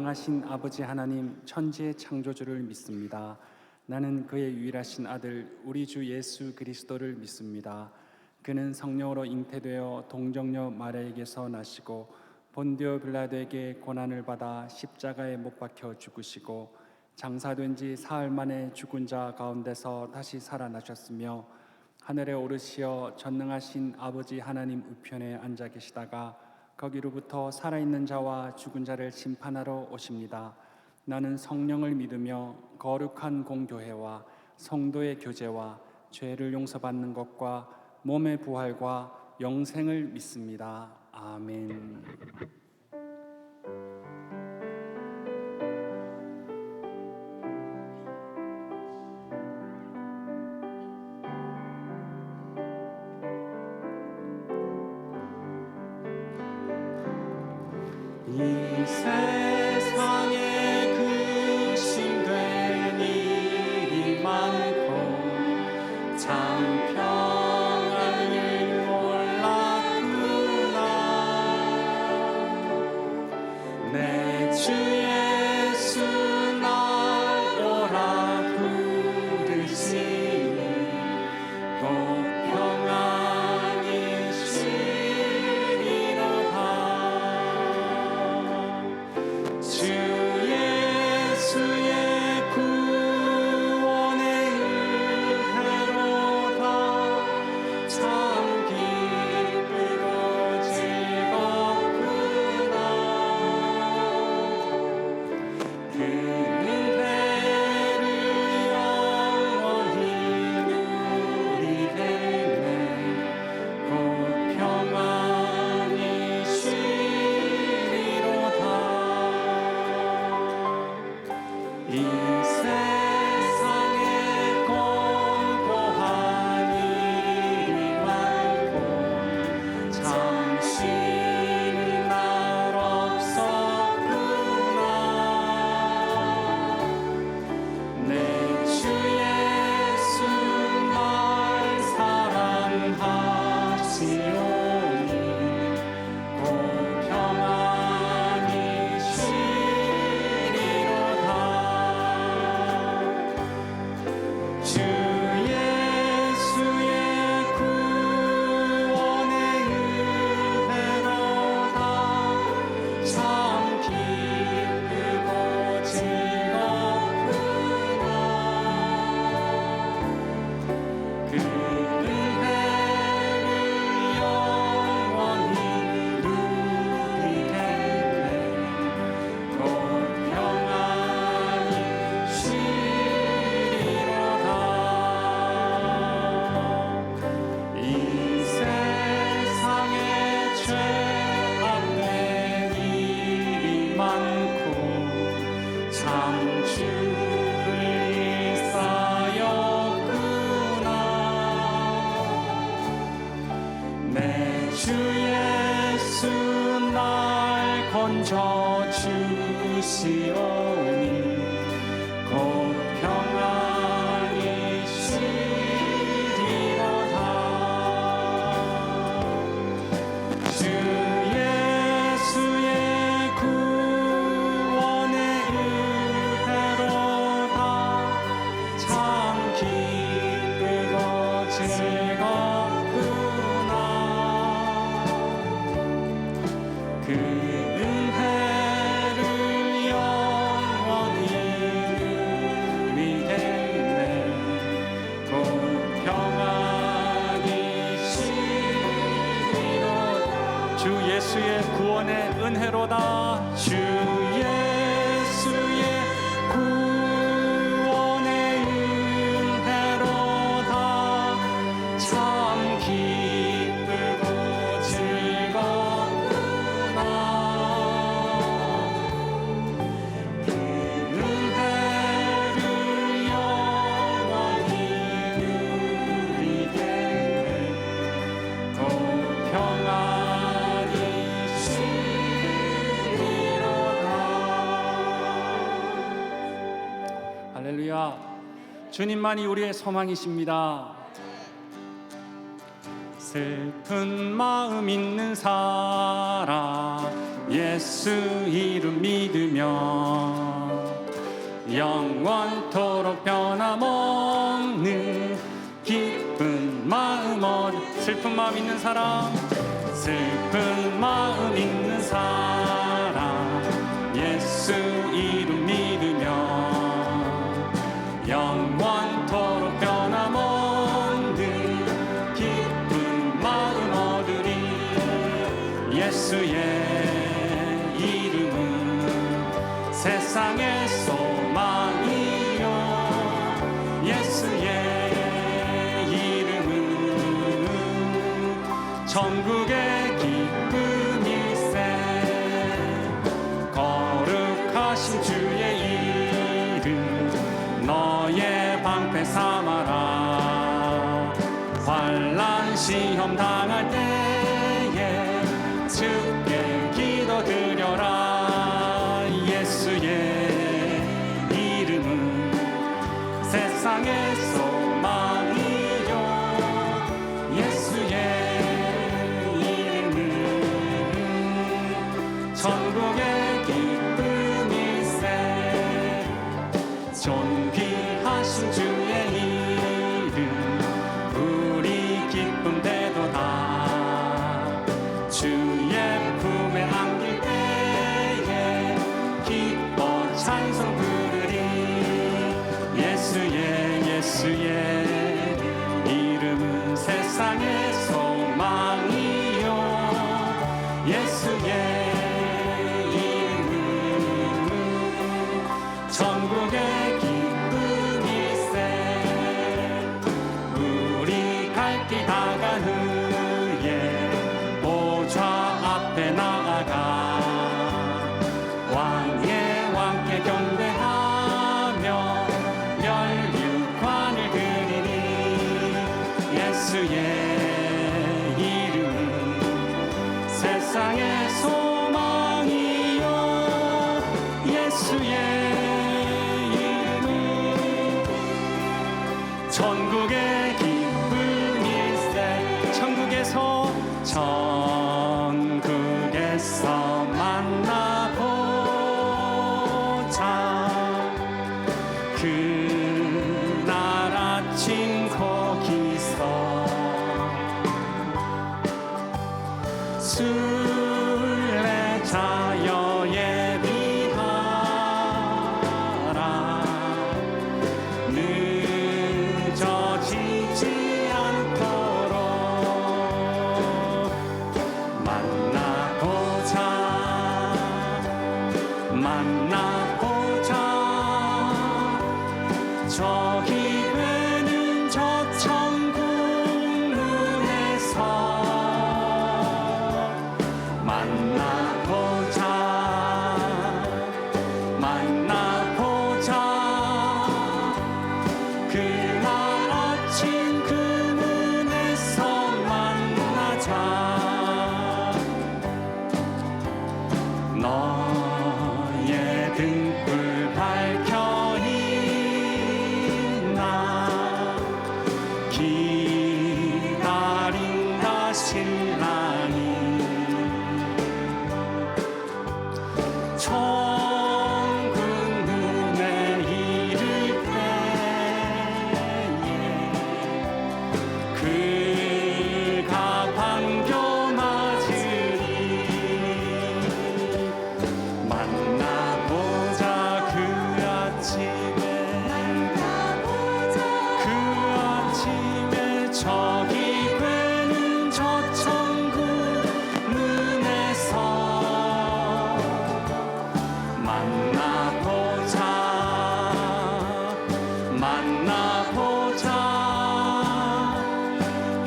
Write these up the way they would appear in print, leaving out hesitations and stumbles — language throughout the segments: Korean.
전능하신 아버지 하나님 천지의 창조주를 믿습니다. 나는 그의 유일하신 아들 우리 주 예수 그리스도를 믿습니다. 그는 성령으로 잉태되어 동정녀 마리아에게서 나시고 본디오 빌라도에게 고난을 받아 십자가에 못 박혀 죽으시고 장사된 지 사흘 만에 죽은 자 가운데서 다시 살아나셨으며 하늘에 오르시어 전능하신 아버지 하나님 우편에 앉아 계시다가 거기로부터 살아있는 자와 죽은 자를 심판하러 오십니다. 나는 성령을 믿으며 거룩한 공교회와 성도의 교제와 죄를 용서받는 것과 몸의 부활과 영생을 믿습니다. 아멘. 이 세상에 근심된 일이 많고 참 평안을 몰랐구나. 내 주 예수 날 오라 부르시니 곧 평안이 쉬리로다. 주 예수의 구원의 은혜로다. 참 기쁘고 즐겁구나. 그 은혜를 영원히 누리겠네. 곧 평안히 쉬리로다. 이 세상에 공고한 일이 많고 참 쉬는 날 없었구나. 내 주 예수 날 사랑하시오니 곧 평안히 쉬리로다. 주 예수의 구원의 은혜로다. 참 기쁘고 즐겁구나. 그 은혜를 영원히 누리겠네. 곧 평안히 쉬리로다. 이 세상에 죄악된 일이 많고 참 죽을 일 쌓였구나. 내 주 예수 날 건져 주시오니 곧 평안히 쉬리로다. 주 예수의 구원의 은혜로다. 참 기쁘고 즐겁구나. 그 은혜를 영원히 누리겠네. 곧 평안히 쉬리로다. 주 예수의 구원의 은혜로다. 주 예수의 구원의 은혜로다. 참 기쁘고 즐겁구나. 그 은혜를 영원히 누리겠네. 곧 평안히 쉬리로다. 할렐루야. 주님만이 우리의 소망이십니다. 슬픈 마음 있는 사람 예수 이름 믿으며 영원토록 변함없는 기쁜 마음 슬픈 마음 있는 사람 슬픈 마음 있는 사람 예수 이름 믿으며 영원토록 변함없는 기쁜 마음 얻으리 예수의 이름은 세상의 소망이요 예수의 이름은 천국의 기쁨일세 거룩하신 주의 이름 너의 방패 삼아라 환난 시험 당할 때에 주께 기도드려라 예수의 이름은 세상의 소망이요 예수의 이름은 천국의 기쁨일세 존귀하신 주의 이름 우리 기쁨 되도다 주의 품에 안길 때에 기뻐 찬송 부르리 예수의 이름은 세상의 소망이요 예수의 이름은 천국의 기쁨일세 우리 갈 길 다간 후에 보좌 앞에 나아가 왕의 왕께 경배하며 멸류관을 드리니 예수의 이름은 세상의 소망이요 예수의 이름은 천국의 기쁨일세 천국에서 만나보자 그날 아침 거기서 순례자여 예비하라 늦어지지 않도록 만나보자 저기 되는 저 천국 문에서 만나보자 그날 아침 그 문에서 만나자 너의 등불 밝혀 있나 기다린다 신랑이 천국 문에 이를 때에 그가 반겨 맞으리 만나보자 그 아침에 저기 되는 저 천국 문에서 만나보자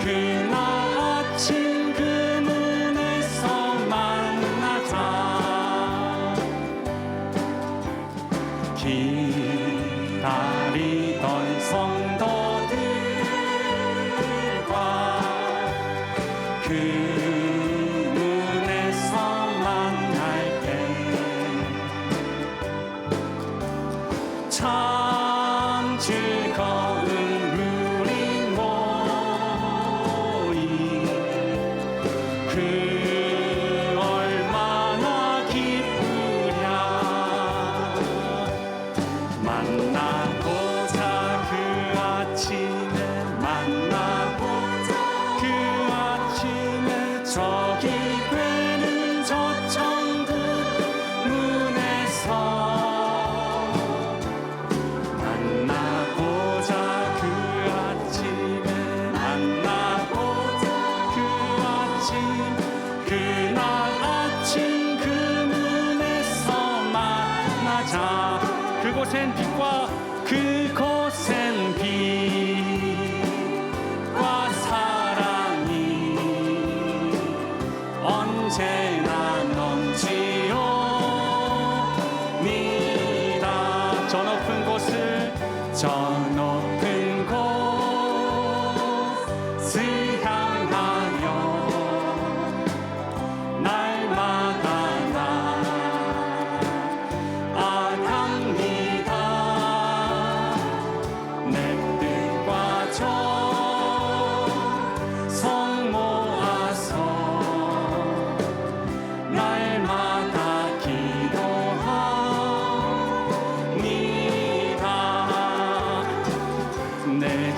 그날 아침 그 문에서 만나자 기다리던 성도들과 그 문에서 만날 때 참 즐거운 우리 모임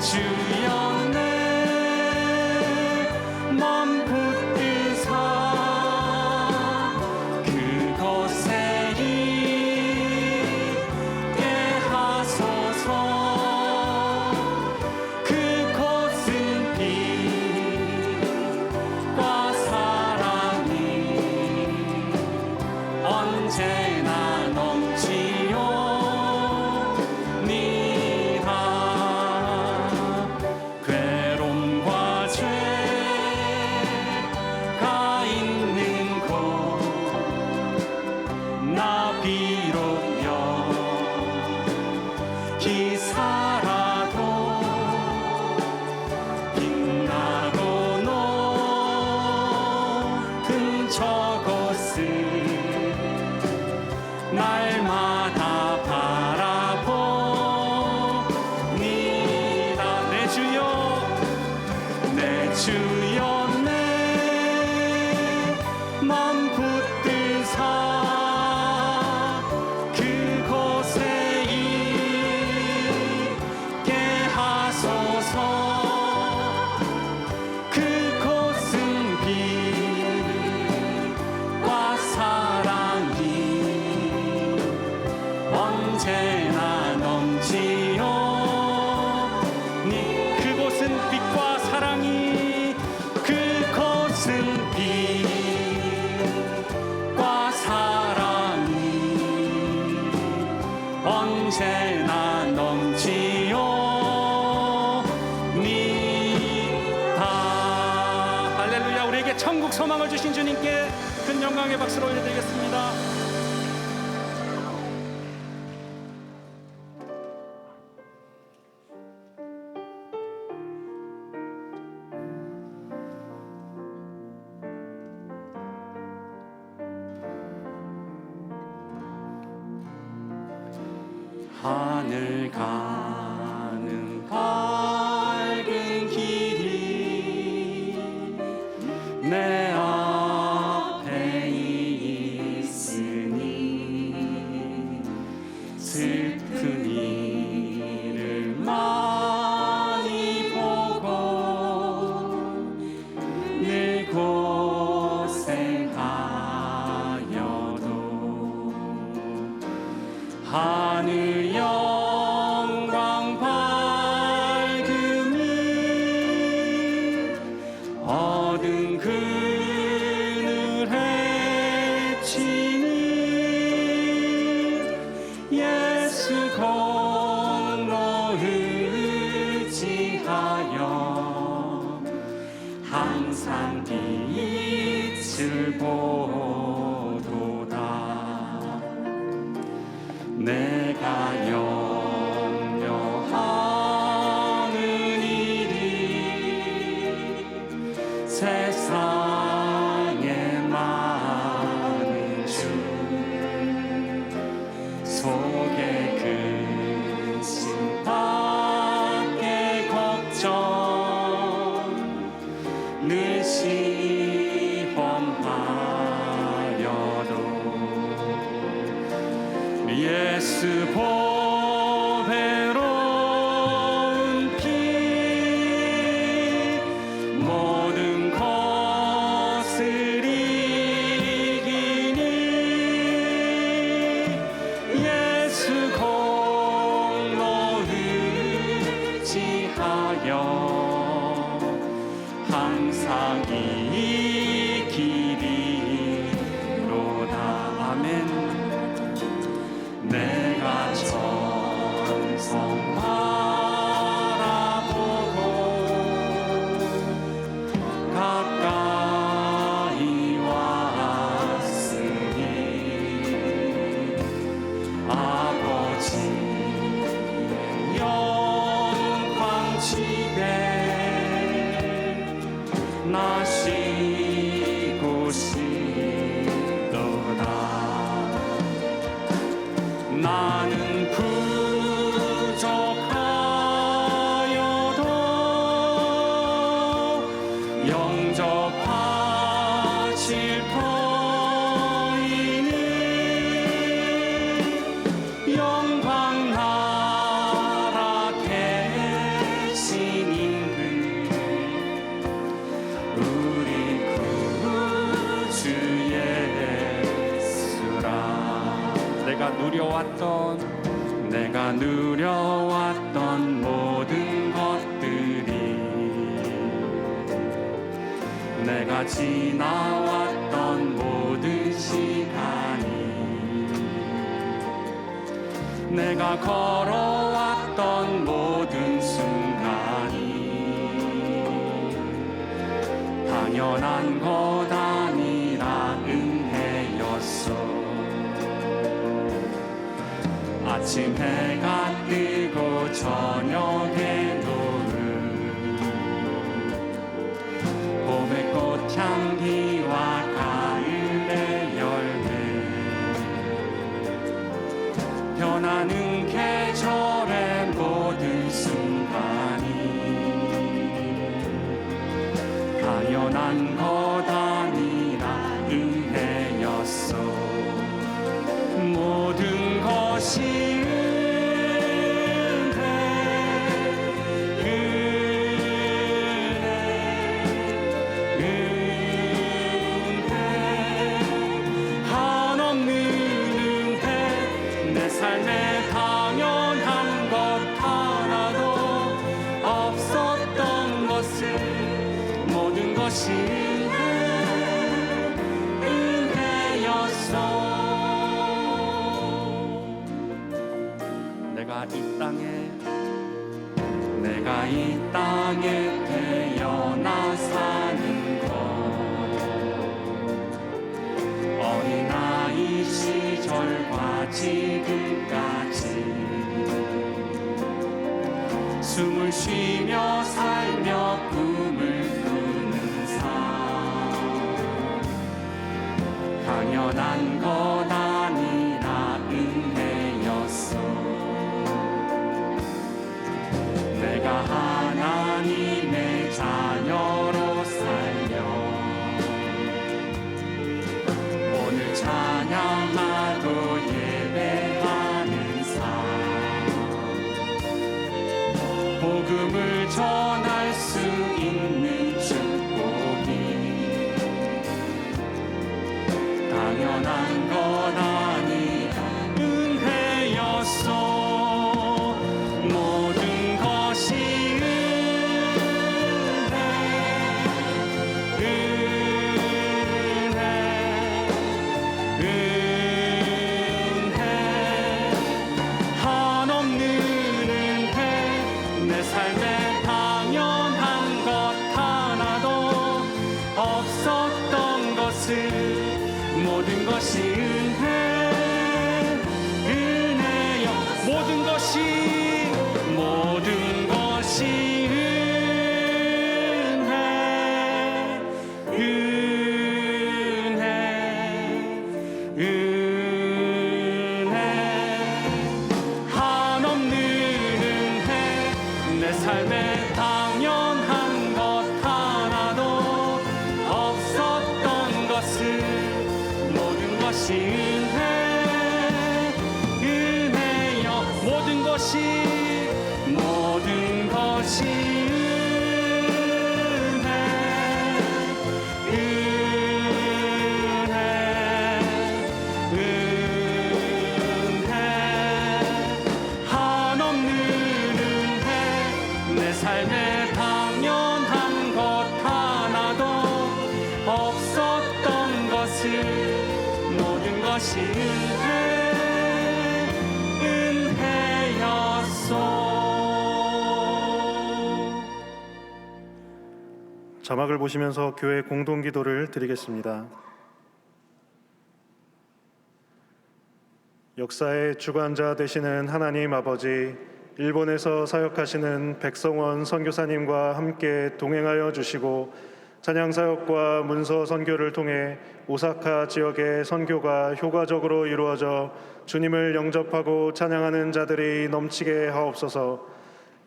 주여 내 맘 붙드사 그곳에 있게 하소서. 그곳은 빛과 사랑이 언제나 넘치오 니다. 괴로움과 죄가 있는 곳 나 비록 여기 살아도 빛나고 높은 저곳을 날마다 바라봅니다. 내 주여 내 주여 내 맘 붙드사 그곳에 있게 하소서. 그곳은 빛과 사랑이 언제나 넘치오 니. 그곳은 빛과 사랑이 그곳은 빛과 사랑이 언제나 넘치오니다. 할렐루야. 우리에게 천국 소망을 주신 주님께 큰 영광의 박수를 올려드리겠습니다. 하늘 가는 밝은 길이 내 앞에 있으니 슬픈 일을 많이 보고 늘 고생하여도 하늘 영광 밝음을 얻은 그늘에 치는 예수 공로 의지하여 항상 빛을 보도다. 내가 염려하는 일이 세상에 많은 주 속에 근심 밖에 걱정 늘 시험하여도 예수 보배로운 피 모든 것을 이기니 예수 공로 의지하여 항상 이 길이로다. 아멘. 내가 천성 바라보고 가까이 왔으니 아버지의 영광 집에 나 쉬고 싶도다. 나는 부족하여도 영접하실 터이니 영광 나라 대신 누려왔던 모든 것들이 내가 지나왔던 모든 시간이 내가 걸어왔던 모든 순간이 당연한 것 아니라 은혜였어. 아침 해가 뜨고 저녁에 노을 봄의 꽃향기와 가을의 열매 변하는 계절의 모든 순간이 당연한 것 아니라 은혜였어. 모든 것이 내가 이 땅에 태어나 사는 것 어린아이 시절과 지금까지 숨을 쉬며 살며 꿈을 꾸는 삶 당연한 것 아니라 은혜였어. 내가 하나님의 자녀로 살며 오늘 찬양하고 예배하는 삶 복음을 전할 수 있는 축복이 당연한 것 아니라 은혜였어. 모든 것이 은혜여 모든 것이 은혜 한없는 은혜 내 삶에 당연한 것 하나도 없었던 것을 모든 것이 은혜여 모든 것이 은혜 한없는 은혜 내 삶에 당연한 것 하나도 없었던 것을 모든 것이 은혜였어. 자막을 보시면서 교회 공동기도를 드리겠습니다. 역사의 주관자 되시는 하나님 아버지, 일본에서 사역하시는 백성원 선교사님과 함께 동행하여 주시고 찬양사역과 문서 선교를 통해 오사카 지역의 선교가 효과적으로 이루어져 주님을 영접하고 찬양하는 자들이 넘치게 하옵소서.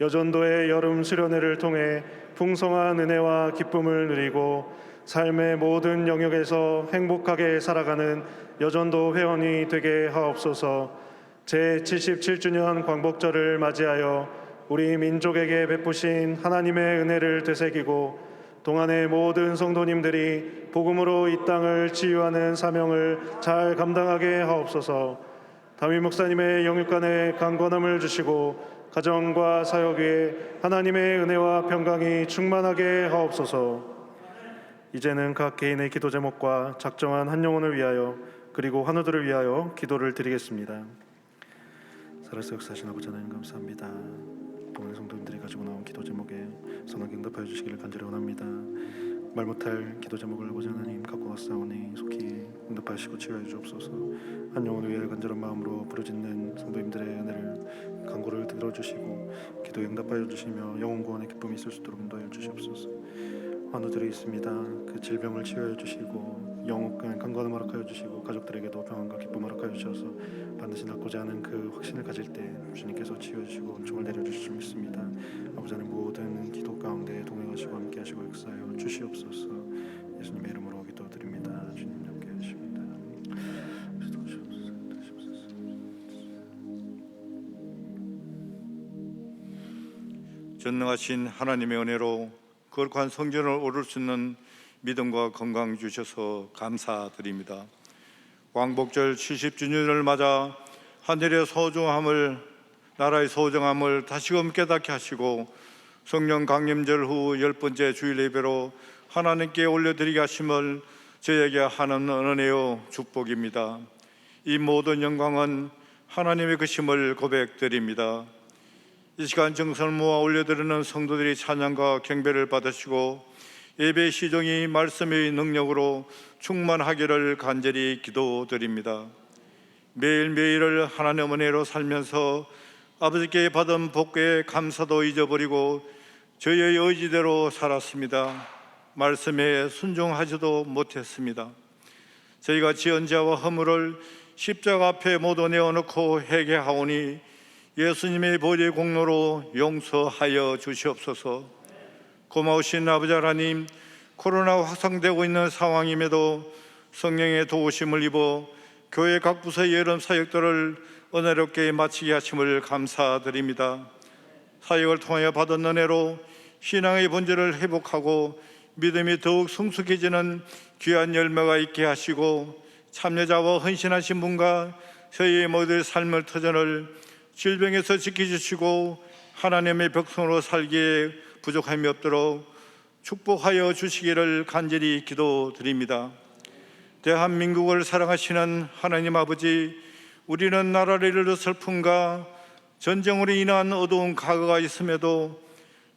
여전도의 여름 수련회를 통해 풍성한 은혜와 기쁨을 누리고 삶의 모든 영역에서 행복하게 살아가는 여전도 회원이 되게 하옵소서. 제77주년 광복절을 맞이하여 우리 민족에게 베푸신 하나님의 은혜를 되새기고 동안의 모든 성도님들이 복음으로 이 땅을 치유하는 사명을 잘 감당하게 하옵소서. 담임 목사님의 영육간에 강건함을 주시고 가정과 사역 위에 하나님의 은혜와 평강이 충만하게 하옵소서. 이제는 각 개인의 기도 제목과 작정한 한 영혼을 위하여 그리고 환우들을 위하여 기도를 드리겠습니다. 살아서 역사하신 아버지 하나님 감사합니다. 오늘 성도님들이 가지고 나온 기도 제목에 선하게 응답하여 주시기를 간절히 원합니다. 말 못할 기도 제목을 아버지 하나님 갖고 왔사오니 속히 응답하시고 치유하여 주옵소서. 한 영혼을 위하여 간절한 마음으로 부르짖는 성도님들의 은혜를 간구를 들어주시고 기도에 응답하여 주시며 영혼 구원의 기쁨이 있을 수 있도록 인도하여 주시옵소서. 환우들이 있습니다. 그 질병을 치유하여 주시고 영혼을 강건함 허락하여 주시고 가족들에게도 평안과 기쁨 허락하여 주셔서 반드시 낫고자 하는 그 확신을 가질 때 주님께서 치유해 주시고 은총을 내려주실 줄 믿습니다. 아버지 하나님 모든 기도 가운데 동행하시고 함께 하시고 역사하여 주시옵소서. 예수님의 이름으로 기도드립니다. 주님 함께 하십니다. 전능하신 하나님의 은혜로 거룩한 성전을 오를 수 있는 믿음과 건강 주셔서 감사드립니다. 왕복절 70주년을 맞아 하늘의 소중함을, 나라의 소중함을 다시금 깨닫게 하시고 성령 강림절 후 10번째 주일 예배로 하나님께 올려드리게 하심을 저에게 하는 은혜요 축복입니다. 이 모든 영광은 하나님의 것임을 고백드립니다. 이 시간 정성을 모아 올려드리는 성도들이 찬양과 경배를 받으시고 예배 시종이 말씀의 능력으로 충만하기를 간절히 기도드립니다. 매일매일을 하나님의 은혜로 살면서 아버지께 받은 복에 감사도 잊어버리고 저의 의지대로 살았습니다. 말씀에 순종하지도 못했습니다. 저희가 지은 죄와 허물을 십자가 앞에 모두 내어놓고 회개하오니 예수님의 보혈의 공로로 용서하여 주시옵소서. 고마우신 아버지 하나님, 코로나 확산되고 있는 상황임에도 성령의 도우심을 입어 교회 각 부서의 여름 사역들을 은혜롭게 마치게 하심을 감사드립니다. 사역을 통하여 받은 은혜로 신앙의 본질을 회복하고 믿음이 더욱 성숙해지는 귀한 열매가 있게 하시고 참여자와 헌신하신 분과 저희의 모든 삶을 터전을 질병에서 지켜주시고 하나님의 백성으로 살기에 부족함이 없도록 축복하여 주시기를 간절히 기도드립니다. 대한민국을 사랑하시는 하나님 아버지, 우리는 나라를 잃을 슬픔과 전쟁으로 인한 어두운 과거가 있음에도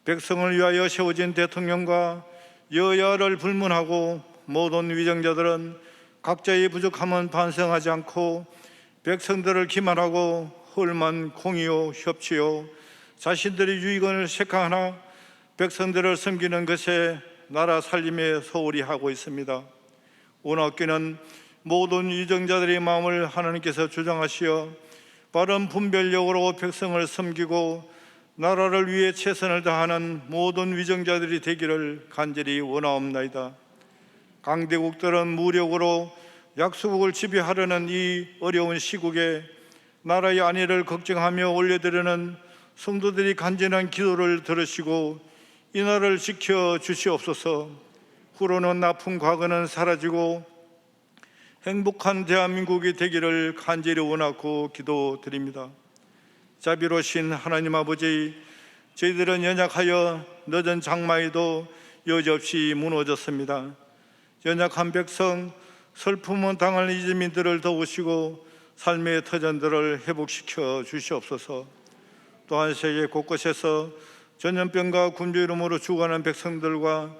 백성을 위하여 세워진 대통령과 여야를 불문하고 모든 위정자들은 각자의 부족함은 반성하지 않고 백성들을 기만하고 헐만 공의요 협치요 자신들의 유익을 색하나 백성들을 섬기는 것에 나라 살림에 소홀히 하고 있습니다. 오늘 학교는 모든 위정자들의 마음을 하나님께서 주장하시어 바른 분별력으로 백성을 섬기고 나라를 위해 최선을 다하는 모든 위정자들이 되기를 간절히 원하옵나이다. 강대국들은 무력으로 약소국을 지배하려는 이 어려운 시국에 나라의 안위를 걱정하며 올려드리는 성도들이 간절한 기도를 들으시고 이 나라를 지켜 주시옵소서. 후로는 아픈 과거는 사라지고 행복한 대한민국이 되기를 간절히 원하고 기도드립니다. 자비로우신 하나님 아버지, 저희들은 연약하여 늦은 장마에도 여지없이 무너졌습니다. 연약한 백성, 슬픔은 당할 이민들을 도우시고 삶의 터전들을 회복시켜 주시옵소서. 또한 세계 곳곳에서 전염병과 굶주 이름으로 죽어가는 백성들과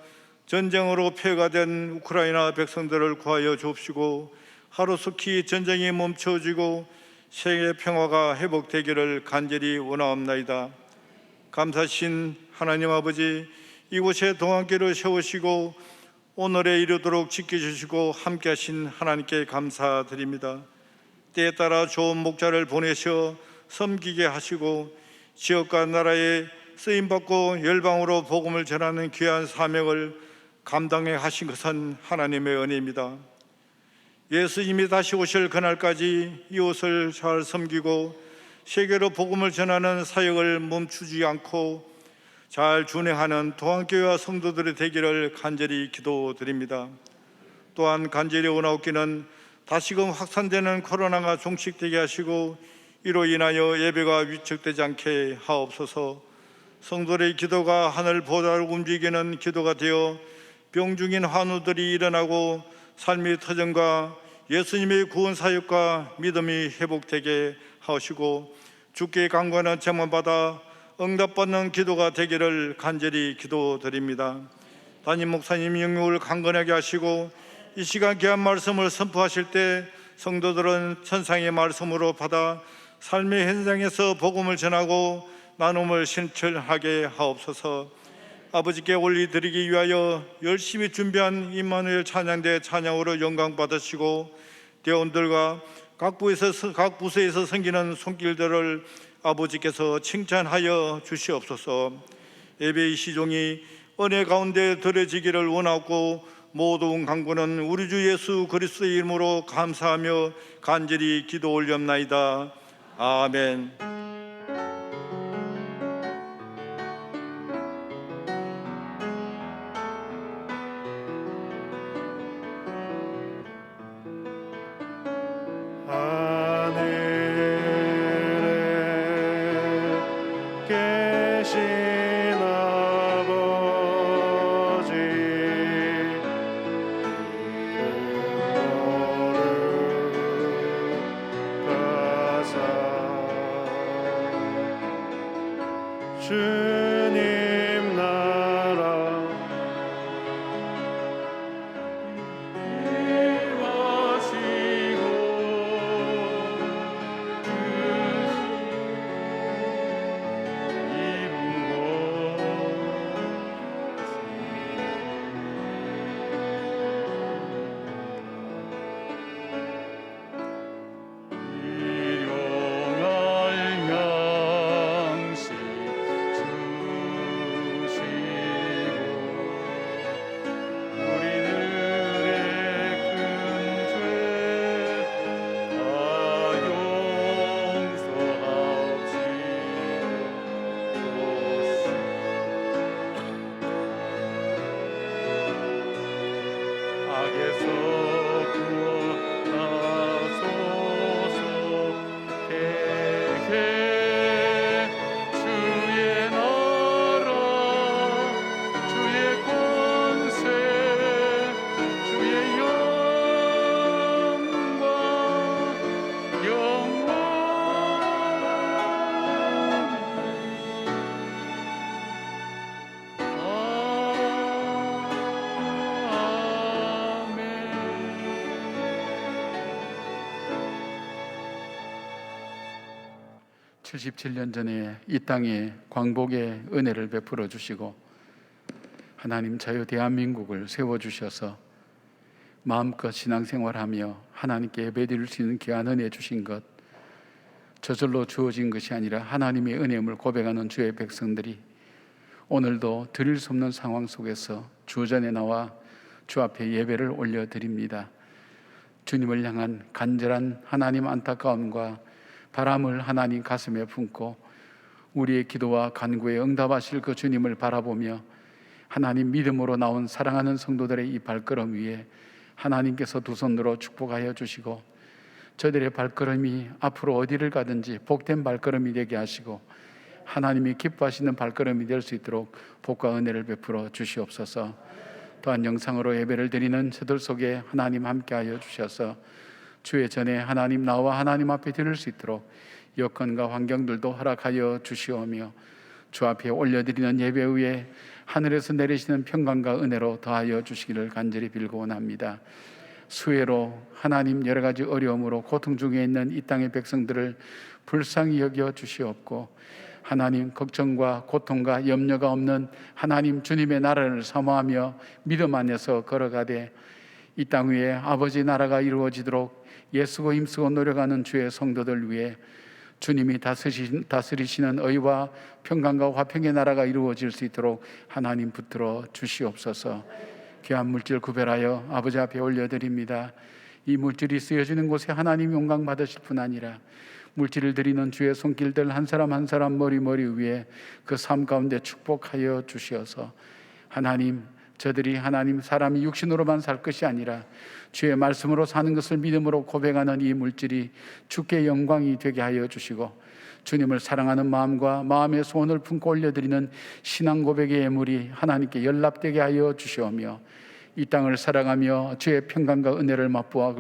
전쟁으로 폐해가 된 우크라이나 백성들을 구하여 주옵시고 하루속히 전쟁이 멈춰지고 세계 평화가 회복되기를 간절히 원하옵나이다. 감사하신 하나님 아버지, 이곳에 동안길을 세우시고 오늘에 이르도록 지켜주시고 함께하신 하나님께 감사드립니다. 때에 따라 좋은 목자를 보내셔 섬기게 하시고 지역과 나라에 쓰임받고 열방으로 복음을 전하는 귀한 사명을 감당해 하신 것은 하나님의 은혜입니다. 예수님이 다시 오실 그날까지 이웃을 잘 섬기고 세계로 복음을 전하는 사역을 멈추지 않고 잘 준행하는 동안교회와 성도들이 되기를 간절히 기도드립니다. 또한 간절히 원하옵기는 다시금 확산되는 코로나가 종식되게 하시고 이로 인하여 예배가 위축되지 않게 하옵소서. 성도들의 기도가 하늘 보좌를 움직이는 기도가 되어 병중인 환우들이 일어나고 삶의 터전과 예수님의 구원 사역과 믿음이 회복되게 하시고 주께 간구하는 제만 받아 응답받는 기도가 되기를 간절히 기도드립니다. 담임 목사님 영육을 강건하게 하시고 이 시간 귀한 말씀을 선포하실 때 성도들은 천상의 말씀으로 받아 삶의 현장에서 복음을 전하고 나눔을 실천하게 하옵소서. 아버지께 올리드리기 위하여 열심히 준비한 임마누엘 찬양대 찬양으로 영광 받으시고 대원들과 각 부서에서 섬기는 손길들을 아버지께서 칭찬하여 주시옵소서. 예배의 시종이 은혜 가운데 드려지기를 원하고 모든 간구는 우리 주 예수 그리스도의 이름으로 감사하며 간절히 기도 올렵나이다. 아멘. 주님 나라 임하시고 (77년) 전에 이 땅에 광복의 은혜를 베풀어 주시고 하나님 자유 대한민국을 세워주셔서 마음껏 신앙생활하며 하나님께 예배드릴 수 있는 귀한 은혜 주신 것, 저절로 주어진 것이 아니라 하나님의 은혜임을 고백하는 주의 백성들이 오늘도 드릴 수 없는 상황 속에서 주전에 나와 주 앞에 예배를 올려드립니다. 주님을 향한 간절한 하나님 안타까움과 바람을 하나님 가슴에 품고 우리의 기도와 간구에 응답하실 그 주님을 바라보며 하나님 믿음으로 나온 사랑하는 성도들의 이 발걸음 위에 하나님께서 두 손으로 축복하여 주시고 저들의 발걸음이 앞으로 어디를 가든지 복된 발걸음이 되게 하시고 하나님이 기뻐하시는 발걸음이 될 수 있도록 복과 은혜를 베풀어 주시옵소서. 또한 영상으로 예배를 드리는 저들 속에 하나님 함께하여 주셔서 주의 전에 하나님 나와 하나님 앞에 드릴 수 있도록 여건과 환경들도 허락하여 주시오며 주 앞에 올려드리는 예배 위에 하늘에서 내리시는 평강과 은혜로 더하여 주시기를 간절히 빌고 원합니다. 수혜로 하나님 여러 가지 어려움으로 고통 중에 있는 이 땅의 백성들을 불쌍히 여겨 주시옵고 하나님 걱정과 고통과 염려가 없는 하나님 주님의 나라를 사모하며 믿음 안에서 걸어가되 이 땅 위에 아버지 나라가 이루어지도록 애쓰고 힘쓰고 노력하는 주의 성도들 위해 주님이 다스리시는 의와 평강과 화평의 나라가 이루어질 수 있도록 하나님 붙들어 주시옵소서. 귀한 물질 구별하여 아버지 앞에 올려드립니다. 이 물질이 쓰여지는 곳에 하나님 영광 받으실 뿐 아니라 물질을 드리는 주의 손길들 한 사람 한 사람 머리 위에 그 삶 가운데 축복하여 주시어서 하나님 저들이 하나님 사람이 육신으로만 살 것이 아니라 주의 말씀으로 사는 것을 믿음으로 고백하는 이 물질이 주께 영광이 되게 하여 주시고, 주님을 사랑하는 마음과 마음의 소원을 품고 올려드리는 신앙 고백의 예물이 하나님께 연락되게 하여 주시오며, 이 땅을 살아가며 주의 평강과 은혜를 맛보아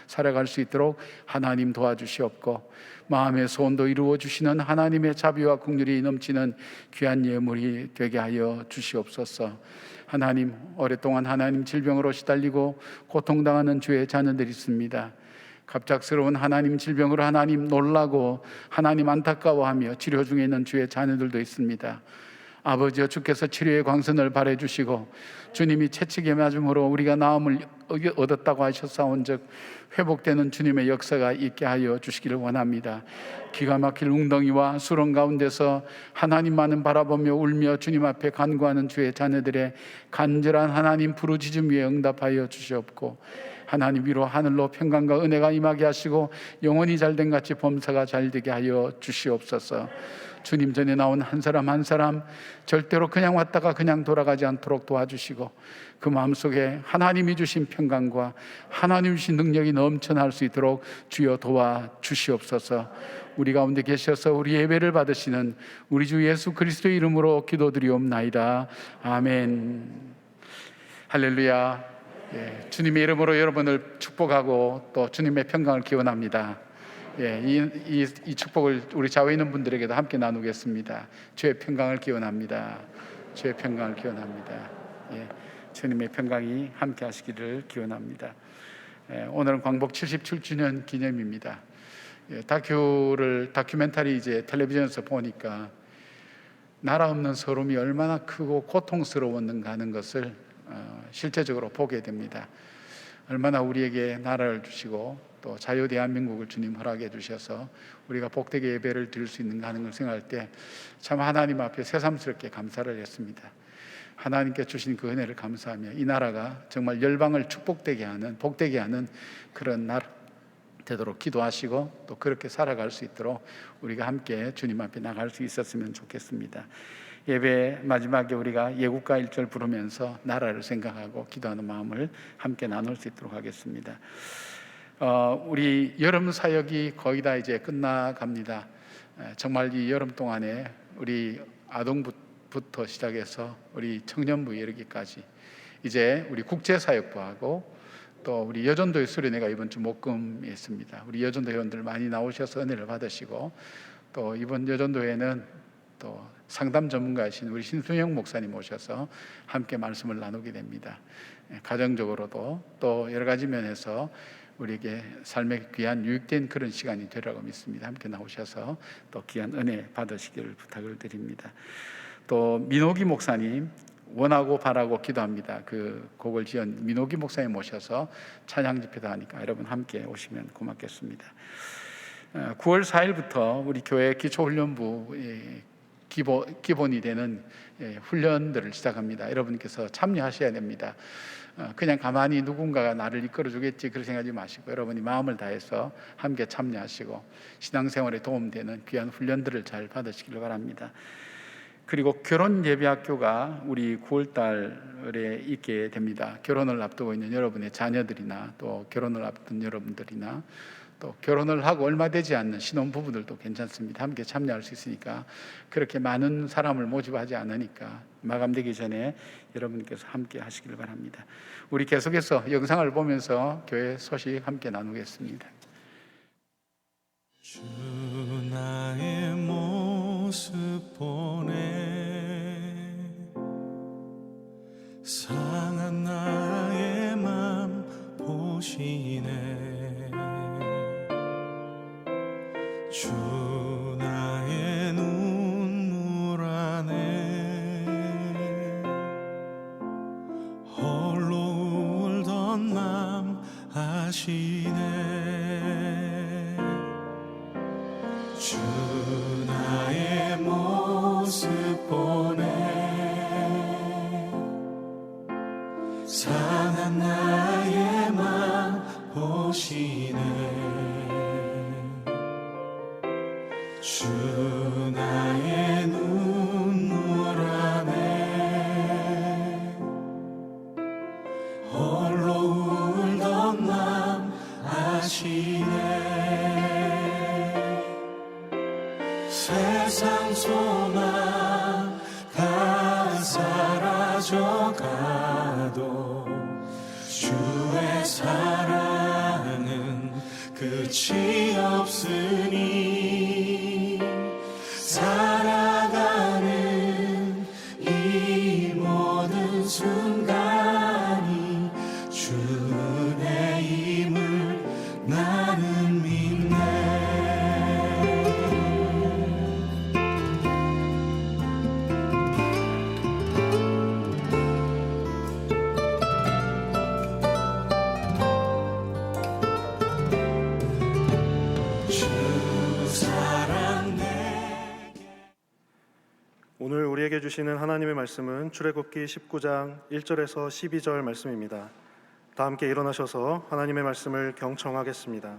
살아갈 수 있도록 하나님 도와주시옵고, 마음의 소원도 이루어 주시는 하나님의 자비와 긍휼이 넘치는 귀한 예물이 되게 하여 주시옵소서. 하나님, 오랫동안 하나님 질병으로 시달리고 고통당하는 주의 자녀들이 있습니다. 갑작스러운 하나님 질병으로 하나님 놀라고 하나님 안타까워하며 치료 중에 있는 주의 자녀들도 있습니다. 아버지여, 주께서 치료의 광선을 발해주시고 주님이 채찍에 맞음으로 우리가 나음을 얻었다고 하셨사온즉 회복되는 주님의 역사가 있게 하여 주시기를 원합니다. 기가 막힐 웅덩이와 수렁 가운데서 하나님만은 바라보며 울며 주님 앞에 간구하는 주의 자녀들의 간절한 하나님 부르짖음 위에 응답하여 주시옵고, 하나님 위로 하늘로 평강과 은혜가 임하게 하시고 영원히 잘된 같이 범사가 잘되게 하여 주시옵소서. 주님 전에 나온 한 사람 한 사람 절대로 그냥 왔다가 그냥 돌아가지 않도록 도와주시고, 그 마음속에 하나님이 주신 평강과 하나님이 주신 능력이 넘쳐날 수 있도록 주여 도와주시옵소서. 우리 가운데 계셔서 우리 예배를 받으시는 우리 주 예수 그리스도의 이름으로 기도드리옵나이다. 아멘. 할렐루야. 주님의 이름으로 여러분을 축복하고 또 주님의 평강을 기원합니다. 이 축복을 우리 좌우에 있는 분들에게도 함께 나누겠습니다. 주의 평강을 기원합니다. 주의 평강을 기원합니다. 주님의 평강이 함께 하시기를 기원합니다. 오늘은 광복 77주년 기념입니다. 다큐멘터리 이제 텔레비전에서 보니까 나라 없는 서름이 얼마나 크고 고통스러웠는가 하는 것을 실제적으로 보게 됩니다. 얼마나 우리에게 나라를 주시고 또 자유 대한민국을 주님 허락해 주셔서 우리가 복되게 예배를 드릴 수 있는가 하는 걸 생각할 때 참 하나님 앞에 새삼스럽게 감사를 했습니다. 하나님께 주신 그 은혜를 감사하며 이 나라가 정말 열방을 축복되게 하는, 복되게 하는 그런 나라 되도록 기도하시고 또 그렇게 살아갈 수 있도록 우리가 함께 주님 앞에 나갈 수 있었으면 좋겠습니다. 예배 마지막에 우리가 예국가 1절 부르면서 나라를 생각하고 기도하는 마음을 함께 나눌 수 있도록 하겠습니다. 우리 여름 사역이 거의 다 이제 끝나갑니다. 정말 이 여름 동안에 우리 아동부터 시작해서 우리 청년부에 이르기까지 이제 우리 국제사역부하고 또 우리 여전도의 수련회가 이번 주 목금에 있습니다. 우리 여전도 회원들 많이 나오셔서 은혜를 받으시고, 또 이번 여전도회는 또 상담 전문가이신 우리 신순영 목사님 오셔서 함께 말씀을 나누게 됩니다. 가정적으로도 또 여러 가지 면에서 우리에게 삶의 귀한 유익된 그런 시간이 되리라고 믿습니다. 함께 나오셔서 또 귀한 은혜 받으시기를 부탁을 드립니다. 또 민호기 목사님 원하고 바라고 기도합니다. 그 곡을 지은 민호기 목사님 모셔서 찬양 집회도 하니까 여러분 함께 오시면 고맙겠습니다. 9월 4일부터 우리 교회 기초훈련부 기본이 되는 훈련들을 시작합니다. 여러분께서 참여하셔야 됩니다. 그냥 가만히 누군가가 나를 이끌어주겠지 그렇게 생각하지 마시고 여러분이 마음을 다해서 함께 참여하시고 신앙생활에 도움되는 귀한 훈련들을 잘 받으시길 바랍니다. 그리고 결혼 예배학교가 우리 9월 달에 있게 됩니다. 결혼을 앞두고 있는 여러분의 자녀들이나 또 결혼을 앞둔 여러분들이나 또 결혼을 하고 얼마 되지 않는 신혼부부들도 괜찮습니다. 함께 참여할 수 있으니까, 그렇게 많은 사람을 모집하지 않으니까 마감되기 전에 여러분께서 함께 하시길 바랍니다. 우리 계속해서 영상을 보면서 교회 소식 함께 나누겠습니다. 주 나의 모습 보네, 상한 나의 맘 보시네. 주 나의 눈물 안에 홀로 울던 맘 아시네. 주 나의 모습 보네, 상한 나의 맘 보시네. 주 나의 눈물 안에 빠져가도 주의 사랑은 끝이 없으니 살아가는 이 모든 순간이 주의 힘을 나는 믿네. 오늘 우리에게 주시는 하나님의 말씀은 출애굽기 19장 1절에서 12절 말씀입니다. 다 함께 일어나셔서 하나님의 말씀을 경청하겠습니다.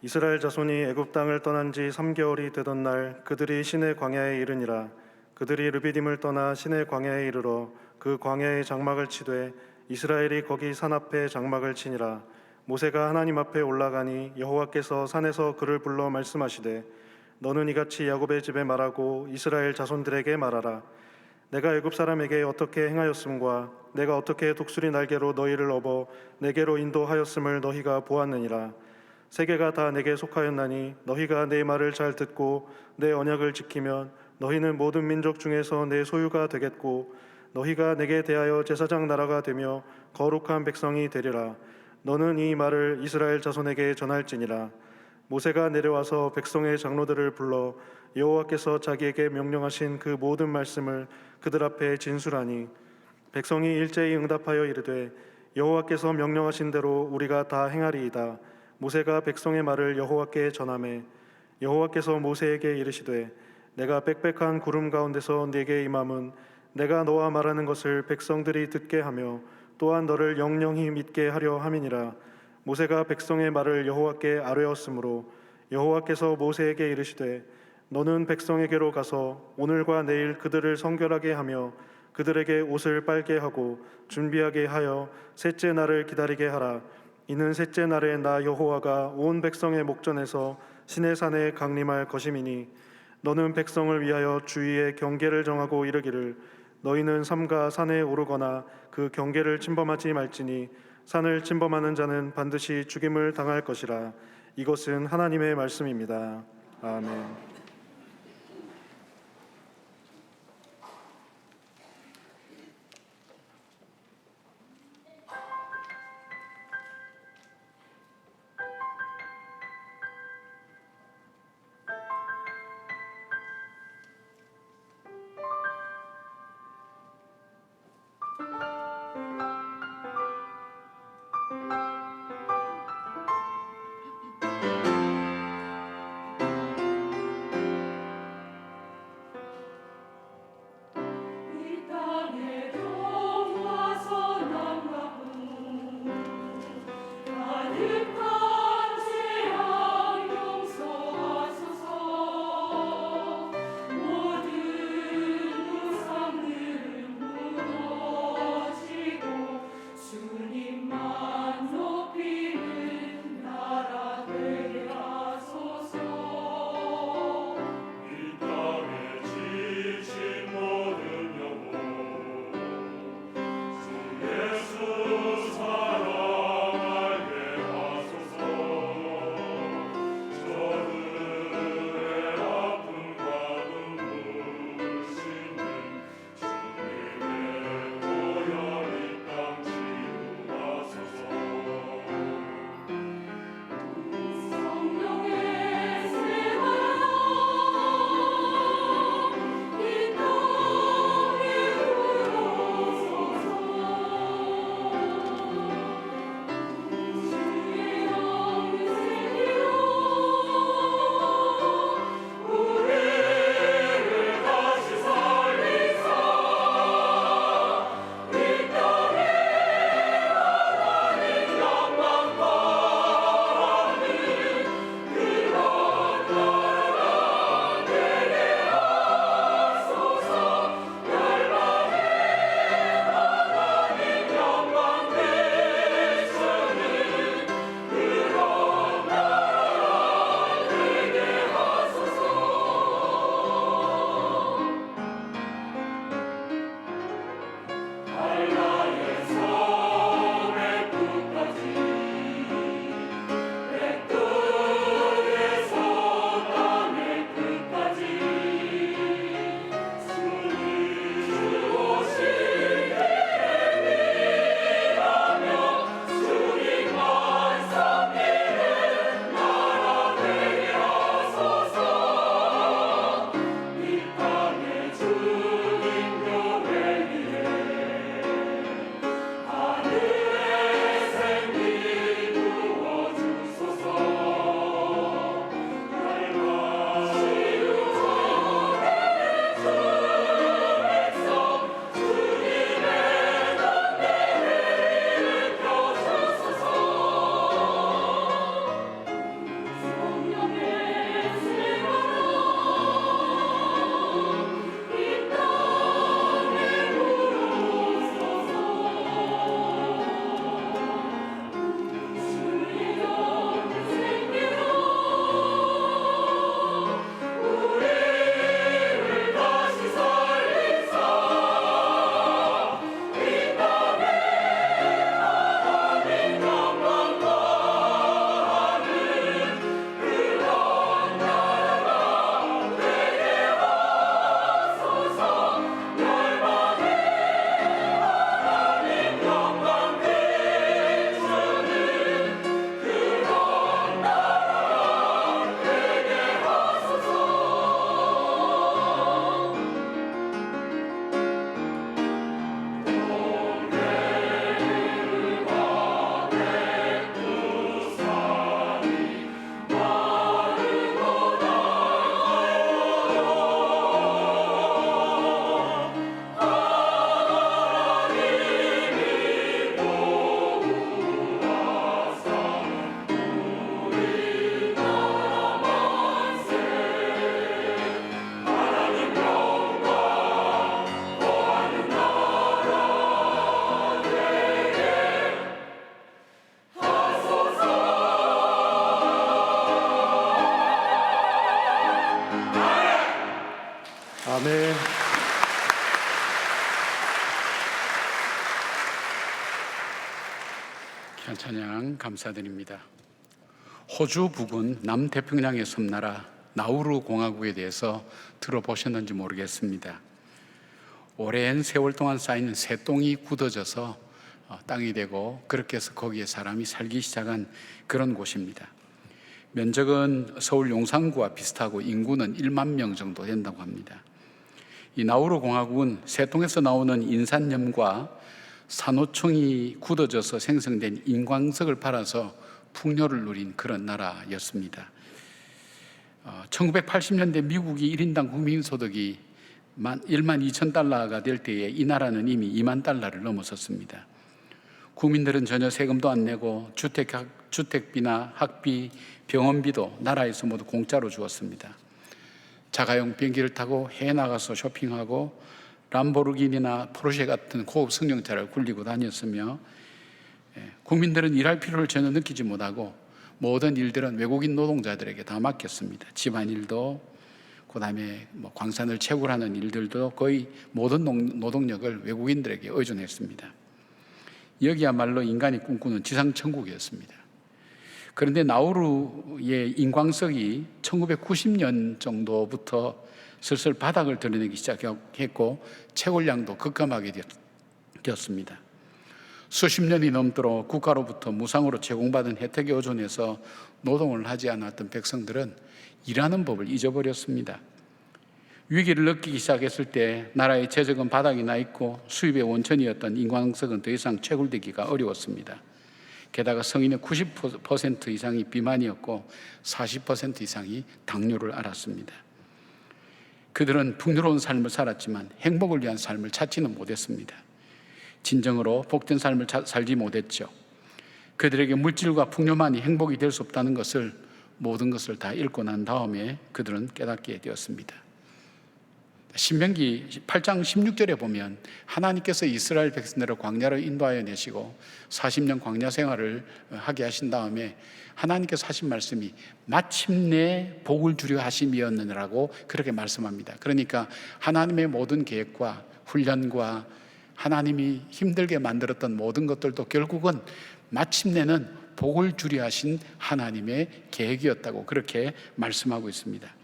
이스라엘 자손이 애굽 땅을 떠난 지 3개월이 되던 날 그들이 시내 광야에 이르니라. 그들이 르비딤을 떠나 시내 광야에 이르러 그 광야에 장막을 치되 이스라엘이 거기 산 앞에 장막을 치니라. 모세가 하나님 앞에 올라가니 여호와께서 산에서 그를 불러 말씀하시되 너는 이같이 야곱의 집에 말하고 이스라엘 자손들에게 말하라. 내가 애굽 사람에게 어떻게 행하였음과 내가 어떻게 독수리 날개로 너희를 업어 내게로 인도하였음을 너희가 보았느니라. 세계가 다 내게 속하였나니 너희가 내 말을 잘 듣고 내 언약을 지키면 너희는 모든 민족 중에서 내 소유가 되겠고 너희가 내게 대하여 제사장 나라가 되며 거룩한 백성이 되리라. 너는 이 말을 이스라엘 자손에게 전할지니라. 모세가 내려와서 백성의 장로들을 불러 여호와께서 자기에게 명령하신 그 모든 말씀을 그들 앞에 진술하니 백성이 일제히 응답하여 이르되 여호와께서 명령하신 대로 우리가 다 행하리이다. 모세가 백성의 말을 여호와께 전하매 여호와께서 모세에게 이르시되 내가 빽빽한 구름 가운데서 네게 임함은 내가 너와 말하는 것을 백성들이 듣게 하며 또한 너를 영영히 믿게 하려 함이니라. 모세가 백성의 말을 여호와께 아뢰었으므로 여호와께서 모세에게 이르시되 너는 백성에게로 가서 오늘과 내일 그들을 성결하게 하며 그들에게 옷을 빨게 하고 준비하게 하여 셋째 날을 기다리게 하라. 이는 셋째 날에 나 여호와가 온 백성의 목전에서 시내산에 강림할 것임이니 너는 백성을 위하여 주위에 경계를 정하고 이르기를 너희는 삼가 산에 오르거나 그 경계를 침범하지 말지니 산을 침범하는 자는 반드시 죽임을 당할 것이라. 이것은 하나님의 말씀입니다. 아멘. 찬양 감사드립니다. 호주 부근 남태평양의 섬나라 나우루 공화국에 대해서 들어보셨는지 모르겠습니다. 오랜 세월 동안 쌓인 새똥이 굳어져서 땅이 되고 그렇게 해서 거기에 사람이 살기 시작한 그런 곳입니다. 면적은 서울 용산구와 비슷하고 인구는 1만 명 정도 된다고 합니다. 이 나우루 공화국은 새똥에서 나오는 인산염과 산호청이 굳어져서 생성된 인광석을 팔아서 풍요를 누린 그런 나라였습니다. 1980년대 미국이 1인당 국민소득이 1만 2천 달러가 될 때에 이 나라는 이미 2만 달러를 넘어섰습니다. 국민들은 전혀 세금도 안 내고 주택비나 학비, 병원비도 나라에서 모두 공짜로 주었습니다. 자가용 비행기를 타고 해외 나가서 쇼핑하고 람보르기니나 포르쉐 같은 고급 승용차를 굴리고 다녔으며 국민들은 일할 필요를 전혀 느끼지 못하고 모든 일들은 외국인 노동자들에게 다 맡겼습니다. 집안일도 그다음에 광산을 채굴하는 일들도 거의 모든 노동력을 외국인들에게 의존했습니다. 여기야말로 인간이 꿈꾸는 지상천국이었습니다. 그런데 나우루의 인광석이 1990년 정도부터 슬슬 바닥을 드러내기 시작했고 채굴량도 급감하게 되었습니다. 수십 년이 넘도록 국가로부터 무상으로 제공받은 혜택에 의존해서 노동을 하지 않았던 백성들은 일하는 법을 잊어버렸습니다. 위기를 느끼기 시작했을 때 나라의 재정은 바닥이 나 있고 수입의 원천이었던 인광석은 더 이상 채굴되기가 어려웠습니다. 게다가 성인의 90% 이상이 비만이었고 40% 이상이 당뇨를 앓았습니다. 그들은 풍요로운 삶을 살았지만 행복을 위한 삶을 찾지는 못했습니다. 진정으로 복된 삶을 살지 못했죠. 그들에게 물질과 풍요만이 행복이 될 수 없다는 것을 모든 것을 다 읽고 난 다음에 그들은 깨닫게 되었습니다. 신명기 8장 16절에 보면 하나님께서 이스라엘 백성들을 광야로 인도하여 내시고 40년 광야 생활을 하게 하신 다음에 하나님께서 하신 말씀이 마침내 복을 주려 하심이었느라고 그렇게 말씀합니다. 그러니까 하나님의 모든 계획과 훈련과 하나님이 힘들게 만들었던 모든 것들도 결국은 마침내는 복을 주려 하신 하나님의 계획이었다고 그렇게 말씀하고 있습니다.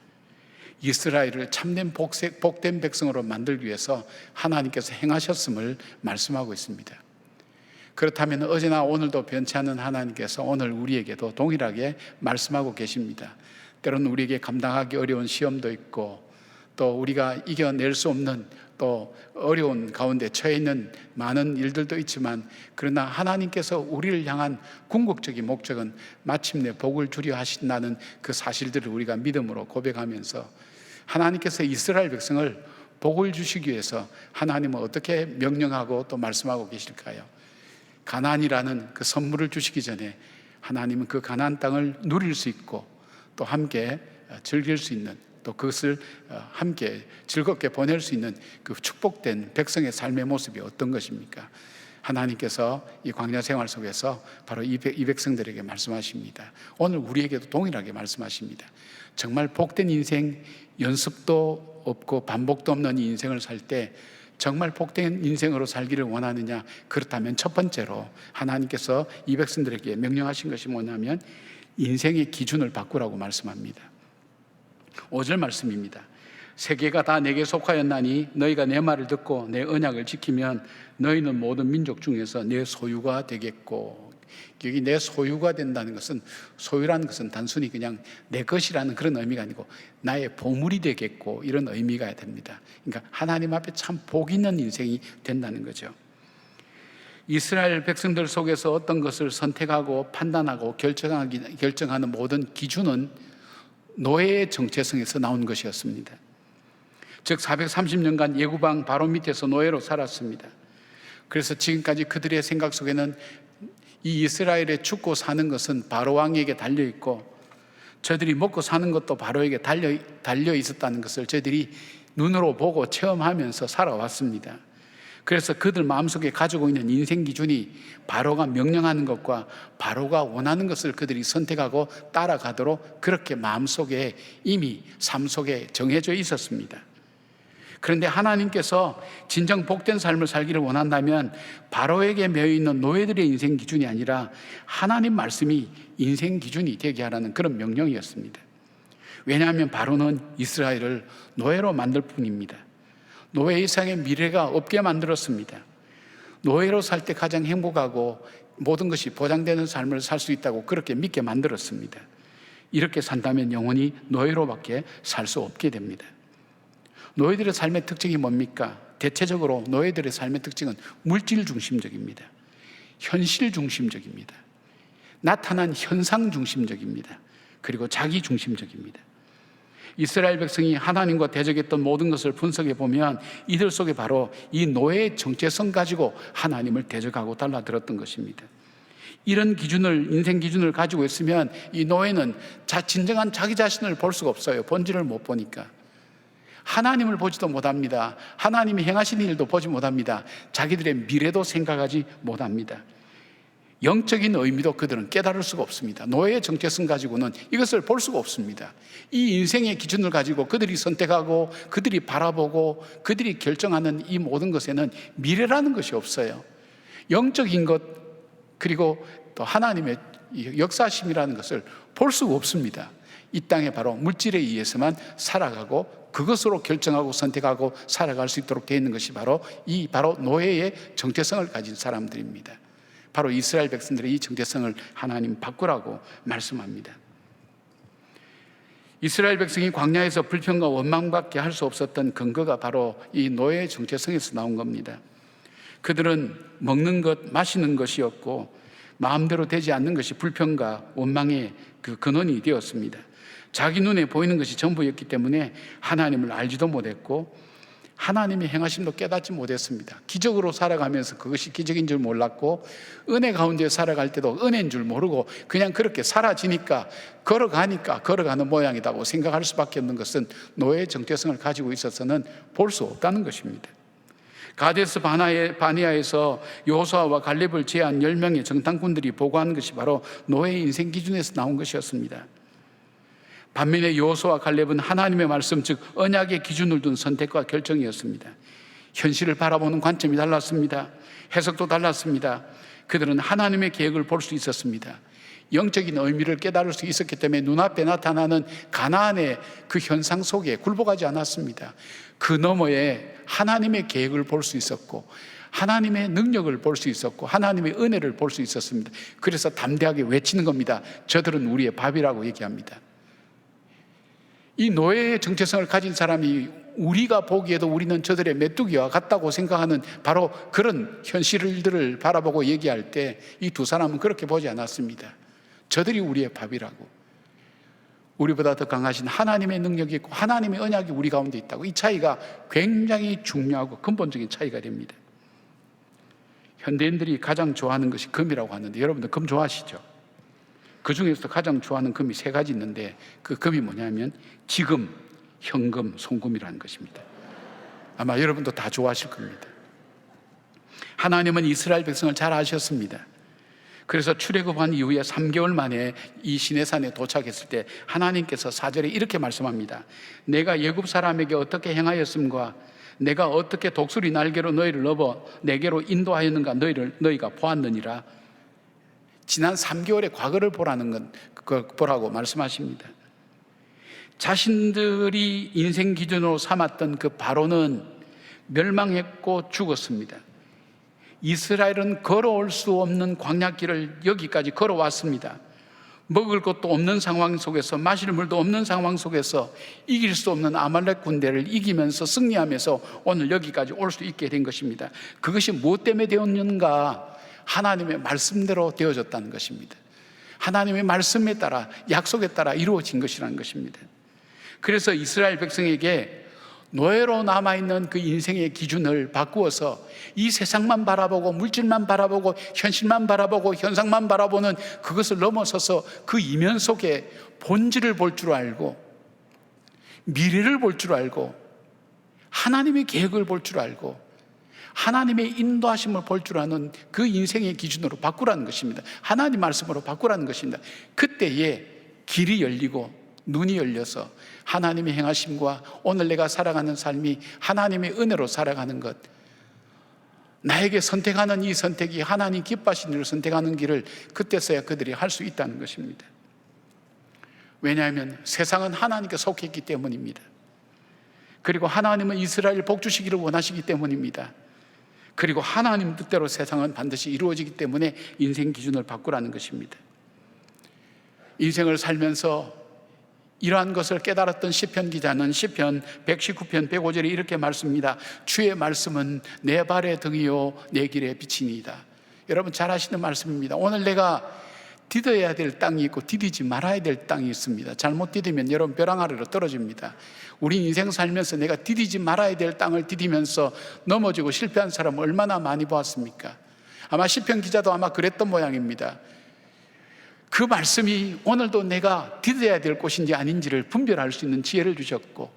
이스라엘을 참된 복된 백성으로 만들기 위해서 하나님께서 행하셨음을 말씀하고 있습니다. 그렇다면 어제나 오늘도 변치 않는 하나님께서 오늘 우리에게도 동일하게 말씀하고 계십니다. 때로는 우리에게 감당하기 어려운 시험도 있고 또 우리가 이겨낼 수 없는 또 어려운 가운데 처해 있는 많은 일들도 있지만 그러나 하나님께서 우리를 향한 궁극적인 목적은 마침내 복을 주려 하신다는 그 사실들을 우리가 믿음으로 고백하면서 하나님께서 이스라엘 백성을 복을 주시기 위해서 하나님은 어떻게 명령하고 또 말씀하고 계실까요? 가나안이라는 그 선물을 주시기 전에 하나님은 그 가나안 땅을 누릴 수 있고 또 함께 즐길 수 있는 또 그것을 함께 즐겁게 보낼 수 있는 그 축복된 백성의 삶의 모습이 어떤 것입니까? 하나님께서 이 광야 생활 속에서 바로 이 백성들에게 말씀하십니다. 오늘 우리에게도 동일하게 말씀하십니다. 정말 복된 인생, 연습도 없고 반복도 없는 인생을 살 때 정말 복된 인생으로 살기를 원하느냐? 그렇다면 첫 번째로 하나님께서 이 백성들에게 명령하신 것이 뭐냐면 인생의 기준을 바꾸라고 말씀합니다. 5절 말씀입니다. 세계가 다 내게 속하였나니 너희가 내 말을 듣고 내 언약을 지키면 너희는 모든 민족 중에서 내 소유가 되겠고, 여기 내 소유가 된다는 것은, 소유라는 것은 단순히 그냥 내 것이라는 그런 의미가 아니고 나의 보물이 되겠고 이런 의미가 됩니다. 그러니까 하나님 앞에 참 복 있는 인생이 된다는 거죠. 이스라엘 백성들 속에서 어떤 것을 선택하고 판단하고 결정하는 모든 기준은 노예의 정체성에서 나온 것이었습니다. 즉 430년간 예구방 바로 밑에서 노예로 살았습니다. 그래서 지금까지 그들의 생각 속에는 이 이스라엘의 죽고 사는 것은 바로 왕에게 달려있고 저들이 먹고 사는 것도 바로에게 달려 있었다는 것을 저들이 눈으로 보고 체험하면서 살아왔습니다. 그래서 그들 마음속에 가지고 있는 인생 기준이 바로가 명령하는 것과 바로가 원하는 것을 그들이 선택하고 따라가도록 그렇게 마음속에 이미 삶 속에 정해져 있었습니다. 그런데 하나님께서 진정 복된 삶을 살기를 원한다면 바로에게 매여있는 노예들의 인생 기준이 아니라 하나님 말씀이 인생 기준이 되게 하라는 그런 명령이었습니다. 왜냐하면 바로는 이스라엘을 노예로 만들 뿐입니다. 노예 이상의 미래가 없게 만들었습니다. 노예로 살 때 가장 행복하고 모든 것이 보장되는 삶을 살 수 있다고 그렇게 믿게 만들었습니다. 이렇게 산다면 영원히 노예로밖에 살 수 없게 됩니다. 노예들의 삶의 특징이 뭡니까? 대체적으로 노예들의 삶의 특징은 물질 중심적입니다. 현실 중심적입니다. 나타난 현상 중심적입니다. 그리고 자기 중심적입니다. 이스라엘 백성이 하나님과 대적했던 모든 것을 분석해 보면 이들 속에 바로 이 노예의 정체성 가지고 하나님을 대적하고 달라들었던 것입니다. 이런 기준을, 인생 기준을 가지고 있으면 이 노예는 진정한 자기 자신을 볼 수가 없어요. 본질을 못 보니까. 하나님을 보지도 못합니다. 하나님이 행하신 일도 보지 못합니다. 자기들의 미래도 생각하지 못합니다. 영적인 의미도 그들은 깨달을 수가 없습니다. 노예의 정체성 가지고는 이것을 볼 수가 없습니다. 이 인생의 기준을 가지고 그들이 선택하고 그들이 바라보고 그들이 결정하는 이 모든 것에는 미래라는 것이 없어요. 영적인 것 그리고 또 하나님의 역사심이라는 것을 볼 수가 없습니다. 이 땅에 바로 물질에 의해서만 살아가고 그것으로 결정하고 선택하고 살아갈 수 있도록 되어 있는 것이 바로 노예의 정체성을 가진 사람들입니다. 바로 이스라엘 백성들의 이 정체성을 하나님 바꾸라고 말씀합니다. 이스라엘 백성이 광야에서 불평과 원망밖에 할 수 없었던 근거가 바로 이 노예의 정체성에서 나온 겁니다. 그들은 먹는 것, 마시는 것이었고 마음대로 되지 않는 것이 불평과 원망의 그 근원이 되었습니다. 자기 눈에 보이는 것이 전부였기 때문에 하나님을 알지도 못했고 하나님의 행하심도 깨닫지 못했습니다. 기적으로 살아가면서 그것이 기적인 줄 몰랐고 은혜 가운데 살아갈 때도 은혜인 줄 모르고 그냥 그렇게 사라지니까 걸어가는 모양이라고 생각할 수밖에 없는 것은 노예의 정체성을 가지고 있어서는 볼 수 없다는 것입니다. 가데스 바네아에서 여호수아와 갈렙을 제한 10명의 정탐꾼들이 보고한 것이 바로 노예의 인생 기준에서 나온 것이었습니다. 반면에 여호수아와 갈렙은 하나님의 말씀 즉 언약의 기준을 둔 선택과 결정이었습니다. 현실을 바라보는 관점이 달랐습니다. 해석도 달랐습니다. 그들은 하나님의 계획을 볼 수 있었습니다. 영적인 의미를 깨달을 수 있었기 때문에 눈앞에 나타나는 가나안의 그 현상 속에 굴복하지 않았습니다. 그 너머에 하나님의 계획을 볼 수 있었고 하나님의 능력을 볼 수 있었고 하나님의 은혜를 볼 수 있었습니다. 그래서 담대하게 외치는 겁니다. 저들은 우리의 밥이라고 얘기합니다. 이 노예의 정체성을 가진 사람이 우리가 보기에도 우리는 저들의 메뚜기와 같다고 생각하는 바로 그런 현실들을 바라보고 얘기할 때 이 두 사람은 그렇게 보지 않았습니다. 저들이 우리의 밥이라고. 우리보다 더 강하신 하나님의 능력이 있고 하나님의 언약이 우리 가운데 있다고. 이 차이가 굉장히 중요하고 근본적인 차이가 됩니다. 현대인들이 가장 좋아하는 것이 금이라고 하는데 여러분들 금 좋아하시죠? 그 중에서 가장 좋아하는 금이 3가지 있는데 그 금이 뭐냐면 지금, 현금, 송금이라는 것입니다. 아마 여러분도 다 좋아하실 겁니다. 하나님은 이스라엘 백성을 잘 아셨습니다. 그래서 출애굽한 이후에 3개월 만에 이 시내산에 도착했을 때 하나님께서 4절에 이렇게 말씀합니다. 내가 애굽 사람에게 어떻게 행하였음과 내가 어떻게 독수리 날개로 너희를 넘어 내게로 인도하였는가 너희가 보았느니라. 지난 3개월의 과거를 보라고 말씀하십니다. 자신들이 인생 기준으로 삼았던 그 바로는 멸망했고 죽었습니다. 이스라엘은 걸어올 수 없는 광야길을 여기까지 걸어왔습니다. 먹을 것도 없는 상황 속에서 마실 물도 없는 상황 속에서 이길 수 없는 아말렉 군대를 이기면서 승리하면서 오늘 여기까지 올 수 있게 된 것입니다. 그것이 무엇 때문에 되었는가? 하나님의 말씀대로 되어졌다는 것입니다. 하나님의 말씀에 따라 약속에 따라 이루어진 것이라는 것입니다. 그래서 이스라엘 백성에게 노예로 남아있는 그 인생의 기준을 바꾸어서 이 세상만 바라보고 물질만 바라보고 현실만 바라보고 현상만 바라보는 그것을 넘어서서 그 이면 속에 본질을 볼 줄 알고 미래를 볼 줄 알고 하나님의 계획을 볼 줄 알고 하나님의 인도하심을 볼 줄 아는 그 인생의 기준으로 바꾸라는 것입니다. 하나님 말씀으로 바꾸라는 것입니다. 그때에 길이 열리고 눈이 열려서 하나님의 행하심과 오늘 내가 살아가는 삶이 하나님의 은혜로 살아가는 것, 나에게 선택하는 이 선택이 하나님 기뻐하시는 일을 선택하는 길을 그때서야 그들이 할 수 있다는 것입니다. 왜냐하면 세상은 하나님께 속했기 때문입니다. 그리고 하나님은 이스라엘 복 주시기를 원하시기 때문입니다. 그리고 하나님 뜻대로 세상은 반드시 이루어지기 때문에 인생 기준을 바꾸라는 것입니다. 인생을 살면서 이러한 것을 깨달았던 시편 기자는 시편 119편 105절에 이렇게 말씀합니다. 주의 말씀은 내 발의 등이요 내 길의 빛이니이다. 여러분 잘 아시는 말씀입니다. 오늘 내가 디뎌야 될 땅이 있고 디디지 말아야 될 땅이 있습니다. 잘못 디디면 여러분 벼랑 아래로 떨어집니다. 우리 인생 살면서 내가 디디지 말아야 될 땅을 디디면서 넘어지고 실패한 사람 얼마나 많이 보았습니까? 아마 시편 기자도 아마 그랬던 모양입니다. 그 말씀이 오늘도 내가 디뎌야 될 곳인지 아닌지를 분별할 수 있는 지혜를 주셨고,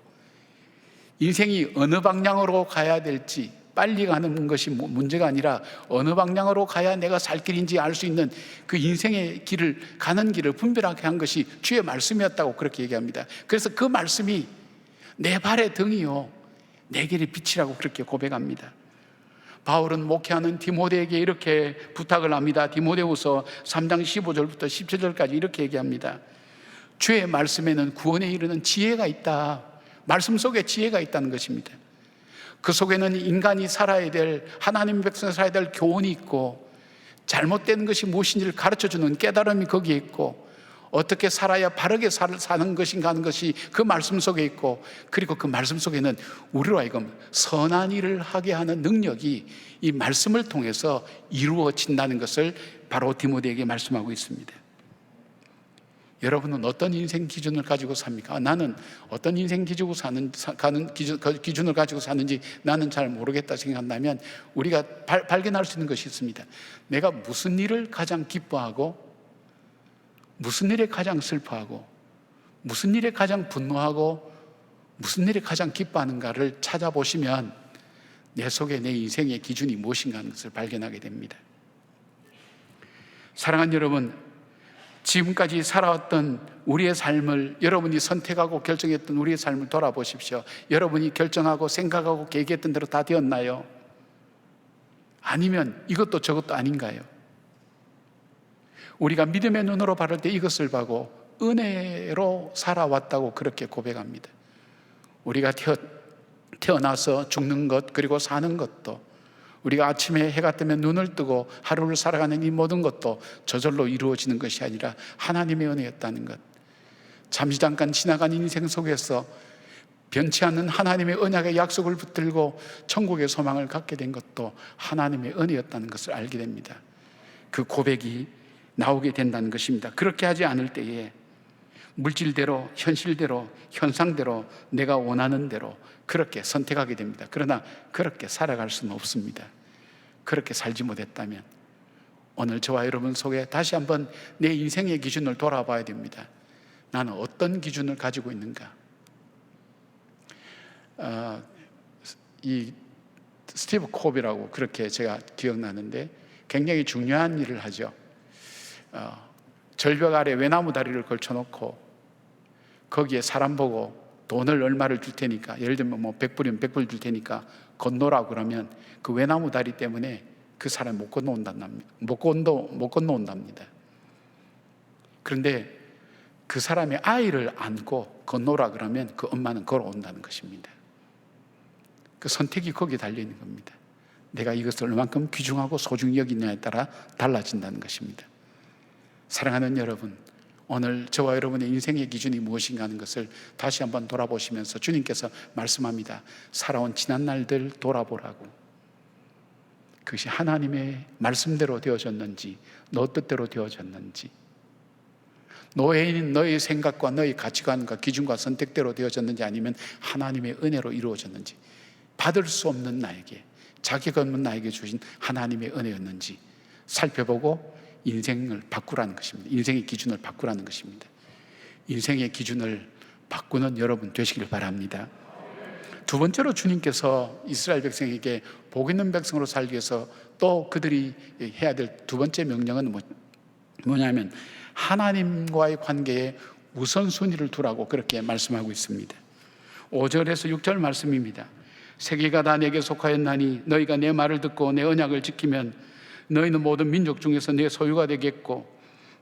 인생이 어느 방향으로 가야 될지, 빨리 가는 것이 문제가 아니라 어느 방향으로 가야 내가 살 길인지 알 수 있는 그 인생의 길을, 가는 길을 분별하게 한 것이 주의 말씀이었다고 그렇게 얘기합니다. 그래서 그 말씀이 내 발의 등이요 내 길의 빛이라고 그렇게 고백합니다. 바울은 목회하는 디모데에게 이렇게 부탁을 합니다. 디모데후서 3장 15절부터 17절까지 이렇게 얘기합니다. 주의 말씀에는 구원에 이르는 지혜가 있다. 말씀 속에 지혜가 있다는 것입니다. 그 속에는 인간이 살아야 될, 하나님 백성이 살아야 될 교훈이 있고, 잘못된 것이 무엇인지를 가르쳐주는 깨달음이 거기에 있고, 어떻게 살아야 바르게 사는 것인가 하는 것이 그 말씀 속에 있고, 그리고 그 말씀 속에는 우리로 하여금 선한 일을 하게 하는 능력이 이 말씀을 통해서 이루어진다는 것을 바로 디모데에게 말씀하고 있습니다. 여러분은 어떤 인생 기준을 가지고 삽니까? 나는 어떤 인생 기준을 가지고 사는지 나는 잘 모르겠다 생각한다면 우리가 발견할 수 있는 것이 있습니다. 내가 무슨 일을 가장 기뻐하고, 무슨 일에 가장 슬퍼하고, 무슨 일에 가장 분노하고, 무슨 일에 가장 기뻐하는가를 찾아보시면 내 속에 내 인생의 기준이 무엇인가 하는 것을 발견하게 됩니다. 사랑하는 여러분, 지금까지 살아왔던 우리의 삶을, 여러분이 선택하고 결정했던 우리의 삶을 돌아보십시오. 여러분이 결정하고 생각하고 계획했던 대로 다 되었나요? 아니면 이것도 저것도 아닌가요? 우리가 믿음의 눈으로 바랄 때 이것을 보고 은혜로 살아왔다고 그렇게 고백합니다. 우리가 태어나서 죽는 것, 그리고 사는 것도, 우리가 아침에 해가 뜨면 눈을 뜨고 하루를 살아가는 이 모든 것도 저절로 이루어지는 것이 아니라 하나님의 은혜였다는 것, 잠시 잠깐 지나간 인생 속에서 변치 않는 하나님의 언약의 약속을 붙들고 천국의 소망을 갖게 된 것도 하나님의 은혜였다는 것을 알게 됩니다. 그 고백이 나오게 된다는 것입니다. 그렇게 하지 않을 때에 물질대로, 현실대로, 현상대로, 내가 원하는 대로 그렇게 선택하게 됩니다. 그러나 그렇게 살아갈 수는 없습니다. 그렇게 살지 못했다면 오늘 저와 여러분 속에 다시 한번 내 인생의 기준을 돌아봐야 됩니다. 나는 어떤 기준을 가지고 있는가? 이 스티브 콥이라고 그렇게 제가 기억나는데 굉장히 중요한 일을 하죠. 절벽 아래 외나무 다리를 걸쳐놓고 거기에 사람 보고 돈을 얼마를 줄 테니까, 예를 들면 뭐 100불이면 100불 줄 테니까 건너라고 그러면 그 외나무 다리 때문에 그 사람이 못 건너온답니다. 그런데 그 사람의 아이를 안고 건너라 그러면 그 엄마는 걸어온다는 것입니다. 그 선택이 거기에 달려있는 겁니다. 내가 이것을 얼만큼 귀중하고 소중히 여기냐에 따라 달라진다는 것입니다. 사랑하는 여러분, 오늘 저와 여러분의 인생의 기준이 무엇인가 하는 것을 다시 한번 돌아보시면서 주님께서 말씀합니다. 살아온 지난 날들 돌아보라고. 그것이 하나님의 말씀대로 되어졌는지, 너 뜻대로 되어졌는지, 너의 생각과 너의 가치관과 기준과 선택대로 되어졌는지, 아니면 하나님의 은혜로 이루어졌는지, 받을 수 없는 나에게, 자격 없는 나에게 주신 하나님의 은혜였는지 살펴보고 인생을 바꾸라는 것입니다. 인생의 기준을 바꾸라는 것입니다. 인생의 기준을 바꾸는 여러분 되시길 바랍니다. 두 번째로 주님께서 이스라엘 백성에게 복 있는 백성으로 살기 위해서 또 그들이 해야 될 두 번째 명령은 뭐냐면 하나님과의 관계에 우선순위를 두라고 그렇게 말씀하고 있습니다. 5절에서 6절 말씀입니다. 세계가 다 내게 속하였나니 너희가 내 말을 듣고 내 언약을 지키면 너희는 모든 민족 중에서 내 소유가 되겠고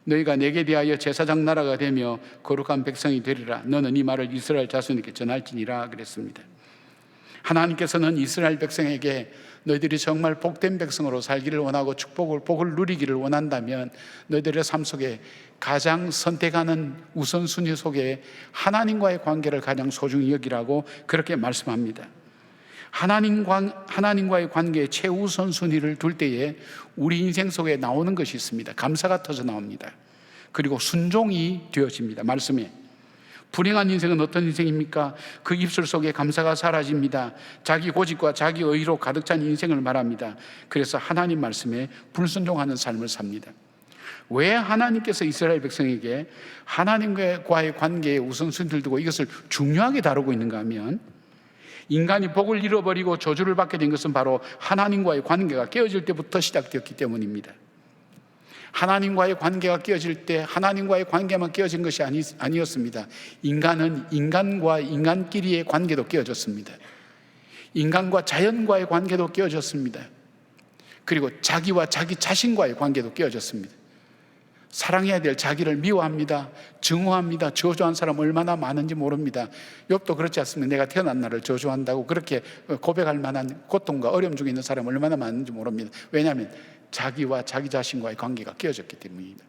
너희가 내게 대하여 제사장 나라가 되며 거룩한 백성이 되리라. 너는 이 말을 이스라엘 자손에게 전할지니라 그랬습니다. 하나님께서는 이스라엘 백성에게 너희들이 정말 복된 백성으로 살기를 원하고 복을 누리기를 원한다면 너희들의 삶 속에 가장 선택하는 우선순위 속에 하나님과의 관계를 가장 소중히 여기라고 그렇게 말씀합니다. 하나님과의 관계에 최우선순위를 둘 때에 우리 인생 속에 나오는 것이 있습니다. 감사가 터져 나옵니다. 그리고 순종이 되어집니다. 말씀에 불행한 인생은 어떤 인생입니까? 그 입술 속에 감사가 사라집니다. 자기 고집과 자기 의로 가득 찬 인생을 말합니다. 그래서 하나님 말씀에 불순종하는 삶을 삽니다. 왜 하나님께서 이스라엘 백성에게 하나님과의 관계에 우선순위를 두고 이것을 중요하게 다루고 있는가 하면, 인간이 복을 잃어버리고 저주를 받게 된 것은 바로 하나님과의 관계가 깨어질 때부터 시작되었기 때문입니다. 하나님과의 관계가 깨어질 때 하나님과의 관계만 깨어진 것이 아니었습니다. 인간은 인간과 인간끼리의 관계도 깨어졌습니다. 인간과 자연과의 관계도 깨어졌습니다. 그리고 자기와 자기 자신과의 관계도 깨어졌습니다. 사랑해야 될 자기를 미워합니다. 증오합니다. 저주한 사람 얼마나 많은지 모릅니다. 욥도 그렇지 않습니까? 내가 태어난 날을 저주한다고 그렇게 고백할 만한 고통과 어려움 중에 있는 사람 얼마나 많은지 모릅니다. 왜냐하면 자기와 자기 자신과의 관계가 깨어졌기 때문입니다.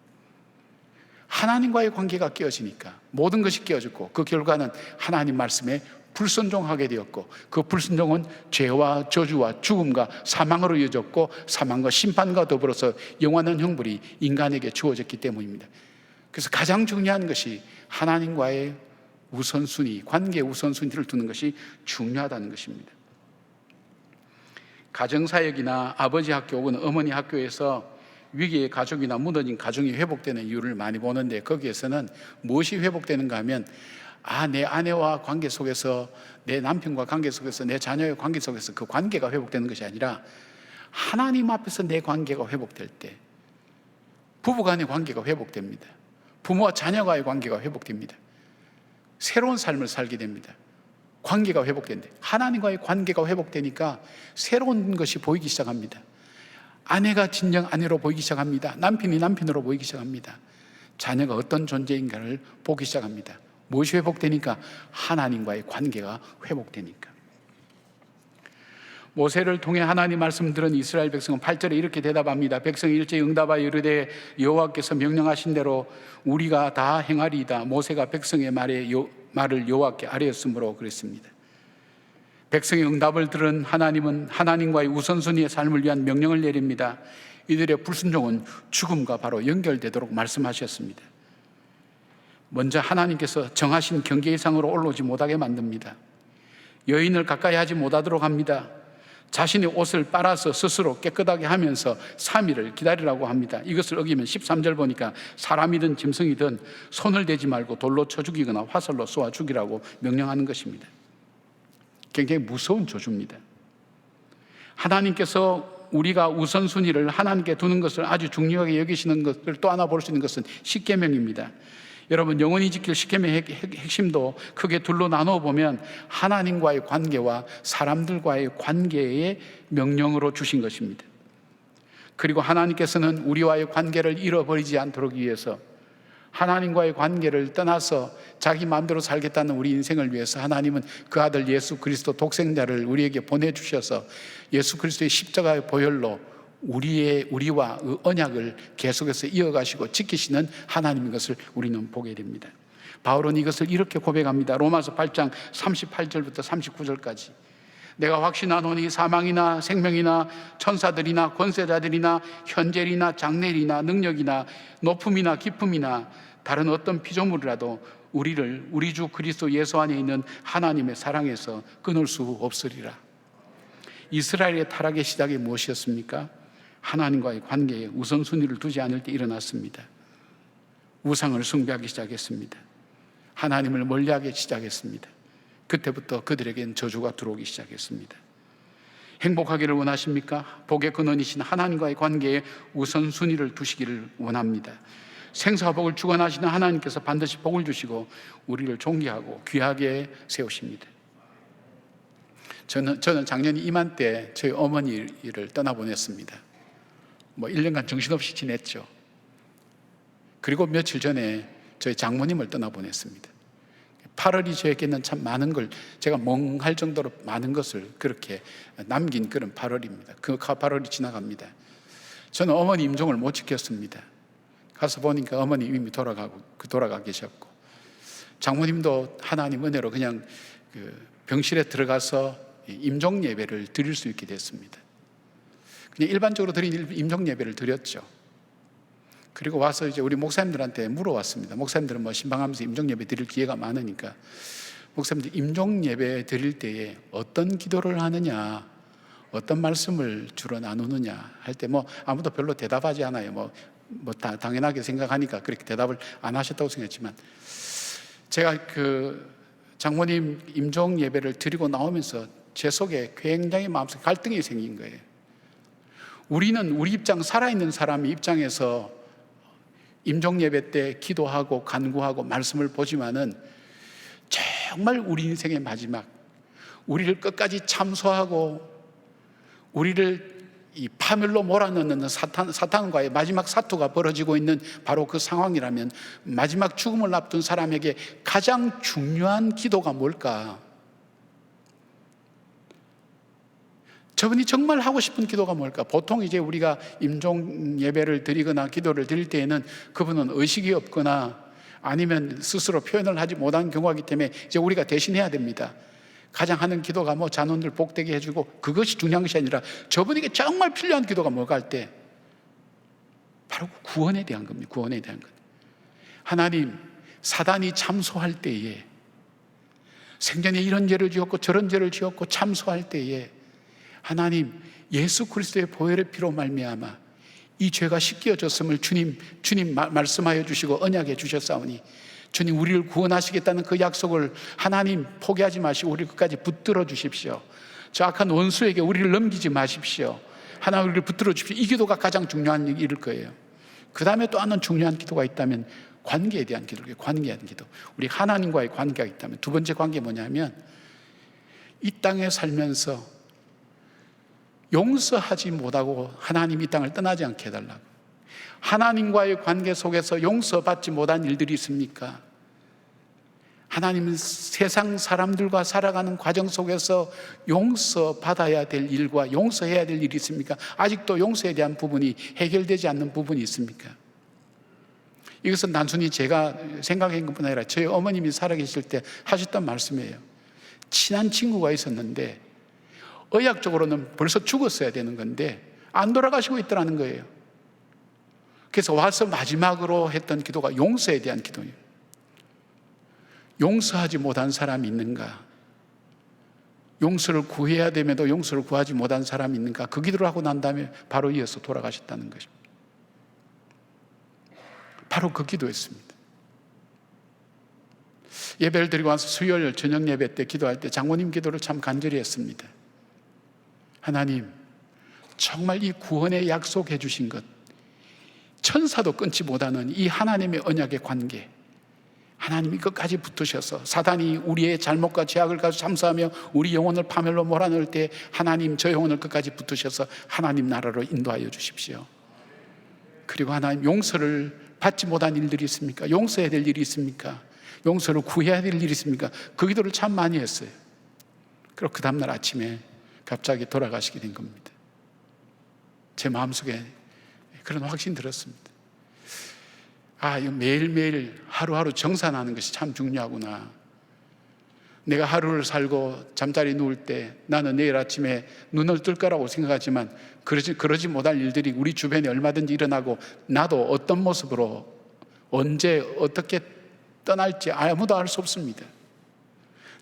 하나님과의 관계가 깨어지니까 모든 것이 깨어졌고, 그 결과는 하나님 말씀에 불순종하게 되었고, 그 불순종은 죄와 저주와 죽음과 사망으로 이어졌고, 사망과 심판과 더불어서 영원한 형벌이 인간에게 주어졌기 때문입니다. 그래서 가장 중요한 것이 하나님과의 우선순위, 관계의 우선순위를 두는 것이 중요하다는 것입니다. 가정사역이나 아버지 학교 혹은 어머니 학교에서 위기의 가족이나 무너진 가정이 회복되는 이유를 많이 보는데, 거기에서는 무엇이 회복되는가 하면, 내 아내와 관계 속에서, 내 남편과 관계 속에서, 내 자녀의 관계 속에서 그 관계가 회복되는 것이 아니라 하나님 앞에서 내 관계가 회복될 때 부부간의 관계가 회복됩니다. 부모와 자녀와의 관계가 회복됩니다. 새로운 삶을 살게 됩니다. 관계가 회복된대. 하나님과의 관계가 회복되니까 새로운 것이 보이기 시작합니다. 아내가 진정 아내로 보이기 시작합니다. 남편이 남편으로 보이기 시작합니다. 자녀가 어떤 존재인가를 보기 시작합니다. 무엇이 회복되니까? 하나님과의 관계가 회복되니까. 모세를 통해 하나님 말씀 들은 이스라엘 백성은 8절에 이렇게 대답합니다. 백성이 일제히 응답하여 이르되 여호와께서 명령하신 대로 우리가 다 행하리이다. 모세가 백성의 말을 여호와께 아뢰었으므로 그랬습니다. 백성의 응답을 들은 하나님은 하나님과의 우선순위의 삶을 위한 명령을 내립니다. 이들의 불순종은 죽음과 바로 연결되도록 말씀하셨습니다. 먼저 하나님께서 정하신 경계 이상으로 올라오지 못하게 만듭니다. 여인을 가까이 하지 못하도록 합니다. 자신의 옷을 빨아서 스스로 깨끗하게 하면서 3일을 기다리라고 합니다. 이것을 어기면 13절 보니까 사람이든 짐승이든 손을 대지 말고 돌로 쳐 죽이거나 화살로 쏘아 죽이라고 명령하는 것입니다. 굉장히 무서운 저주입니다. 하나님께서 우리가 우선순위를 하나님께 두는 것을 아주 중요하게 여기시는 것을 또 하나 볼 수 있는 것은 십계명입니다. 여러분, 영원히 지킬 십계명의 핵심도 크게 둘로 나누어 보면 하나님과의 관계와 사람들과의 관계의 명령으로 주신 것입니다. 그리고 하나님께서는 우리와의 관계를 잃어버리지 않도록 위해서, 하나님과의 관계를 떠나서 자기 마음대로 살겠다는 우리 인생을 위해서 하나님은 그 아들 예수 그리스도 독생자를 우리에게 보내주셔서 예수 그리스도의 십자가의 보혈로 우리와 그 언약을 계속해서 이어가시고 지키시는 하나님인 것을 우리는 보게 됩니다. 바울은 이것을 이렇게 고백합니다. 로마서 8장 38절부터 39절까지. 내가 확신하노니 사망이나 생명이나 천사들이나 권세자들이나 현재리나 장래리나 능력이나 높음이나 깊음이나 다른 어떤 피조물이라도 우리를 우리 주 그리스도 예수 안에 있는 하나님의 사랑에서 끊을 수 없으리라. 이스라엘의 타락의 시작이 무엇이었습니까? 하나님과의 관계에 우선순위를 두지 않을 때 일어났습니다. 우상을 숭배하기 시작했습니다. 하나님을 멀리하기 시작했습니다. 그때부터 그들에겐 저주가 들어오기 시작했습니다. 행복하기를 원하십니까? 복의 근원이신 하나님과의 관계에 우선순위를 두시기를 원합니다. 생사와 복을 주관하시는 하나님께서 반드시 복을 주시고 우리를 존귀하고 귀하게 세우십니다. 저는 작년 이맘때 저희 어머니를 떠나보냈습니다. 1년간 정신없이 지냈죠. 그리고 며칠 전에 저희 장모님을 떠나보냈습니다. 8월이 저에게는 참 많은 걸, 제가 멍할 정도로 많은 것을 그렇게 남긴 그런 8월입니다. 그 8월이 지나갑니다. 저는 어머니 임종을 못 지켰습니다. 가서 보니까 어머니 이미 돌아가 계셨고, 장모님도 하나님 은혜로 그냥 병실에 들어가서 임종 예배를 드릴 수 있게 됐습니다. 그냥 일반적으로 드린 임종 예배를 드렸죠. 그리고 와서 이제 우리 목사님들한테 물어왔습니다. 목사님들은 신방하면서 임종 예배 드릴 기회가 많으니까, 목사님들 임종 예배 드릴 때에 어떤 기도를 하느냐, 어떤 말씀을 주로 나누느냐 할 때 아무도 별로 대답하지 않아요. 다 당연하게 생각하니까 그렇게 대답을 안 하셨다고 생각했지만, 제가 장모님 임종 예배를 드리고 나오면서 제 속에 굉장히 마음속에 갈등이 생긴 거예요. 우리는 우리 입장, 살아있는 사람의 입장에서 임종 예배 때 기도하고 간구하고 말씀을 보지만은, 정말 우리 인생의 마지막, 우리를 끝까지 참소하고 우리를 이 파멸로 몰아넣는 사탄과의 마지막 사투가 벌어지고 있는 바로 그 상황이라면, 마지막 죽음을 앞둔 사람에게 가장 중요한 기도가 뭘까? 저분이 정말 하고 싶은 기도가 뭘까? 보통 이제 우리가 임종 예배를 드리거나 기도를 드릴 때에는 그분은 의식이 없거나 아니면 스스로 표현을 하지 못한 경우이기 때문에 이제 우리가 대신해야 됩니다. 가장 하는 기도가 자손들 복되게 해주고, 그것이 중요한 것이 아니라 저분에게 정말 필요한 기도가 뭘까 할 때, 바로 구원에 대한 겁니다. 구원에 대한 것. 하나님, 사단이 참소할 때에, 생전에 이런 죄를 지었고 저런 죄를 지었고 참소할 때에, 하나님 예수 그리스도의 보혈의 피로 말미암아 이 죄가 씻겨졌음을 주님 말씀하여 주시고 언약해 주셨사오니, 주님 우리를 구원하시겠다는 그 약속을 하나님 포기하지 마시고 우리를 끝까지 붙들어 주십시오. 저 악한 원수에게 우리를 넘기지 마십시오. 하나님 우리를 붙들어 주십시오. 이 기도가 가장 중요한 일일 거예요. 그 다음에 또 하나 중요한 기도가 있다면 관계에 대한 기도예요. 관계에 대한 기도. 우리 하나님과의 관계가 있다면, 두 번째 관계 뭐냐면, 이 땅에 살면서 용서하지 못하고 하나님 이 땅을 떠나지 않게 해달라고. 하나님과의 관계 속에서 용서받지 못한 일들이 있습니까? 하나님은 세상 사람들과 살아가는 과정 속에서 용서받아야 될 일과 용서해야 될 일이 있습니까? 아직도 용서에 대한 부분이 해결되지 않는 부분이 있습니까? 이것은 단순히 제가 생각한 것뿐 아니라 저희 어머님이 살아계실 때 하셨던 말씀이에요. 친한 친구가 있었는데 의학적으로는 벌써 죽었어야 되는 건데 안 돌아가시고 있더라는 거예요. 그래서 와서 마지막으로 했던 기도가 용서에 대한 기도예요. 용서하지 못한 사람이 있는가? 용서를 구해야 됨에도 용서를 구하지 못한 사람이 있는가? 그 기도를 하고 난 다음에 바로 이어서 돌아가셨다는 것입니다. 바로 그 기도였습니다. 예배를 드리고 와서 수요일 저녁 예배 때 기도할 때 장모님 기도를 참 간절히 했습니다. 하나님, 정말 이 구원의 약속해 주신 것, 천사도 끊지 못하는 이 하나님의 언약의 관계, 하나님이 끝까지 붙으셔서 사단이 우리의 잘못과 죄악을 가지고 참수하며 우리 영혼을 파멸로 몰아넣을 때 하나님 저 영혼을 끝까지 붙으셔서 하나님 나라로 인도하여 주십시오. 그리고 하나님, 용서를 받지 못한 일들이 있습니까? 용서해야 될 일이 있습니까? 용서를 구해야 될 일이 있습니까? 그 기도를 참 많이 했어요. 그리고 그 다음날 아침에 갑자기 돌아가시게 된 겁니다. 제 마음속에 그런 확신이 들었습니다. 이거 매일매일 하루하루 정산하는 것이 참 중요하구나. 내가 하루를 살고 잠자리 누울 때 나는 내일 아침에 눈을 뜰 거라고 생각하지만 그러지 못할 일들이 우리 주변에 얼마든지 일어나고, 나도 어떤 모습으로 언제 어떻게 떠날지 아무도 알 수 없습니다.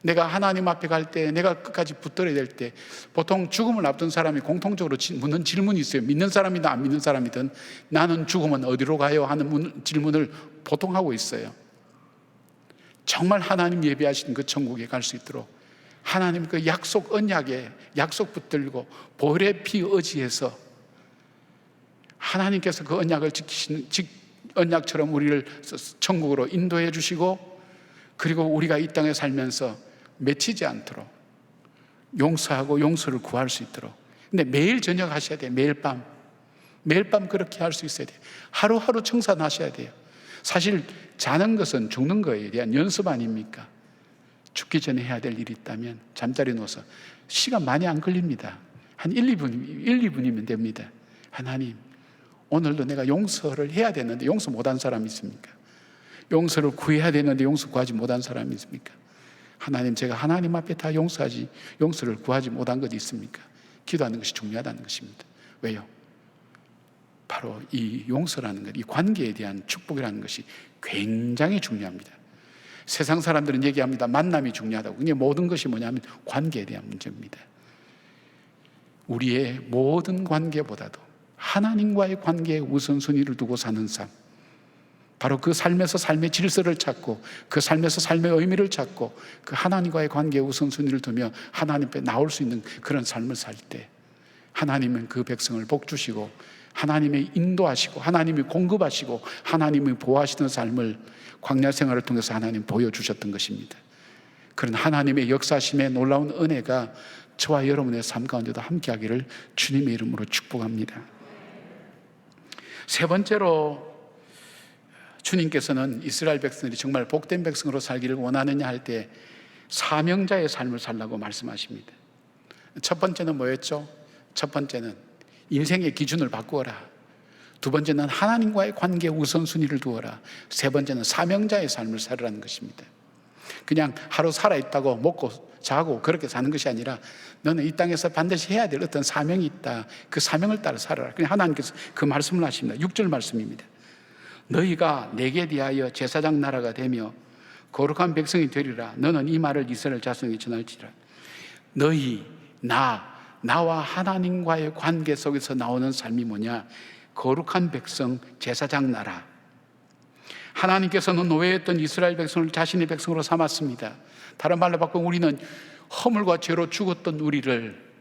내가 하나님 앞에 갈 때, 내가 끝까지 붙들어야 될 때, 보통 죽음을 앞둔 사람이 공통적으로 묻는 질문이 있어요. 믿는 사람이든 안 믿는 사람이든 나는 죽으면 어디로 가요? 하는 질문을 보통 하고 있어요. 정말 하나님 예비하신 그 천국에 갈 수 있도록 하나님 그 약속 언약에 약속 붙들고 보혈의 피 의지해서 하나님께서 그 언약을 언약처럼 우리를 천국으로 인도해 주시고, 그리고 우리가 이 땅에 살면서 맺히지 않도록 용서하고 용서를 구할 수 있도록. 근데 매일 저녁 하셔야 돼요. 매일 밤 그렇게 할 수 있어야 돼요. 하루하루 청산하셔야 돼요. 사실 자는 것은 죽는 거에 대한 연습 아닙니까? 죽기 전에 해야 될 일이 있다면 잠자리 누워서, 시간 많이 안 걸립니다. 한 1, 2분이면 됩니다. 하나님, 오늘도 내가 용서를 해야 되는데 용서 못한 사람이 있습니까? 용서를 구해야 되는데 용서 구하지 못한 사람이 있습니까? 하나님, 제가 하나님 앞에 다 용서를 구하지 못한 것이 있습니까? 기도하는 것이 중요하다는 것입니다. 왜요? 바로 이 용서라는 것, 이 관계에 대한 축복이라는 것이 굉장히 중요합니다. 세상 사람들은 얘기합니다. 만남이 중요하다고. 근데 모든 것이 뭐냐면 관계에 대한 문제입니다. 우리의 모든 관계보다도 하나님과의 관계에 우선순위를 두고 사는 삶, 바로 그 삶에서 삶의 질서를 찾고, 그 삶에서 삶의 의미를 찾고, 그 하나님과의 관계에 우선순위를 두며 하나님 앞에 나올 수 있는 그런 삶을 살 때 하나님은 그 백성을 복주시고, 하나님의 인도하시고, 하나님이 공급하시고, 하나님이 보호하시는 삶을 광야 생활을 통해서 하나님 보여주셨던 것입니다. 그런 하나님의 역사심의 놀라운 은혜가 저와 여러분의 삶 가운데도 함께하기를 주님의 이름으로 축복합니다. 세 번째로, 주님께서는 이스라엘 백성들이 정말 복된 백성으로 살기를 원하느냐 할 때 사명자의 삶을 살라고 말씀하십니다. 첫 번째는 뭐였죠? 첫 번째는 인생의 기준을 바꾸어라. 두 번째는 하나님과의 관계에 우선순위를 두어라. 세 번째는 사명자의 삶을 살으라는 것입니다. 그냥 하루 살아있다고 먹고 자고 그렇게 사는 것이 아니라, 너는 이 땅에서 반드시 해야 될 어떤 사명이 있다. 그 사명을 따라 살아라. 그냥 하나님께서 그 말씀을 하십니다. 6절 말씀입니다. 너희가 내게 대하여 제사장 나라가 되며 거룩한 백성이 되리라. 너는 이 말을 이스라엘 자손에게 전할지라. 너희, 나와 하나님과의 관계 속에서 나오는 삶이 뭐냐? 거룩한 백성, 제사장 나라. 하나님께서는 노예했던 이스라엘 백성을 자신의 백성으로 삼았습니다. 다른 말로 바꾸면 우리는 허물과 죄로 죽었던 우리를,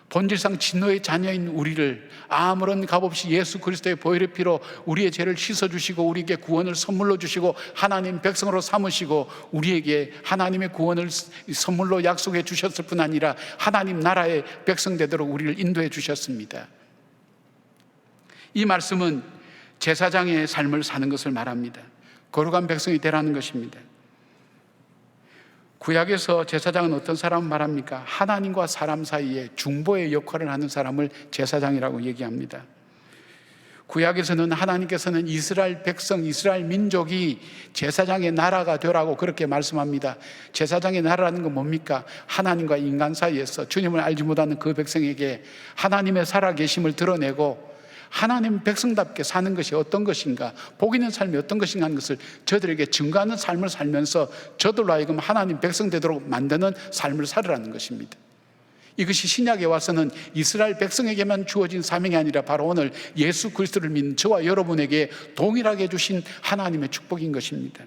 본질상 진노의 자녀인 우리를 아무런 값없이 예수 그리스도의 보혈의 피로 우리의 죄를 씻어주시고, 우리에게 구원을 선물로 주시고, 하나님 백성으로 삼으시고, 우리에게 하나님의 구원을 선물로 약속해 주셨을 뿐 아니라 하나님 나라의 백성 되도록 우리를 인도해 주셨습니다. 이 말씀은 제사장의 삶을 사는 것을 말합니다. 거룩한 백성이 되라는 것입니다. 구약에서 제사장은 어떤 사람을 말합니까? 하나님과 사람 사이에 중보의 역할을 하는 사람을 제사장이라고 얘기합니다. 구약에서는 하나님께서는 이스라엘 백성, 이스라엘 민족이 제사장의 나라가 되라고 그렇게 말씀합니다. 제사장의 나라라는 건 뭡니까? 하나님과 인간 사이에서 주님을 알지 못하는 그 백성에게 하나님의 살아계심을 드러내고, 하나님 백성답게 사는 것이 어떤 것인가, 복 있는 삶이 어떤 것인가 하는 것을 저들에게 증거하는 삶을 살면서 저들로 하여금 하나님 백성 되도록 만드는 삶을 살으라는 것입니다. 이것이 신약에 와서는 이스라엘 백성에게만 주어진 사명이 아니라 바로 오늘 예수 그리스도를 믿는 저와 여러분에게 동일하게 주신 하나님의 축복인 것입니다.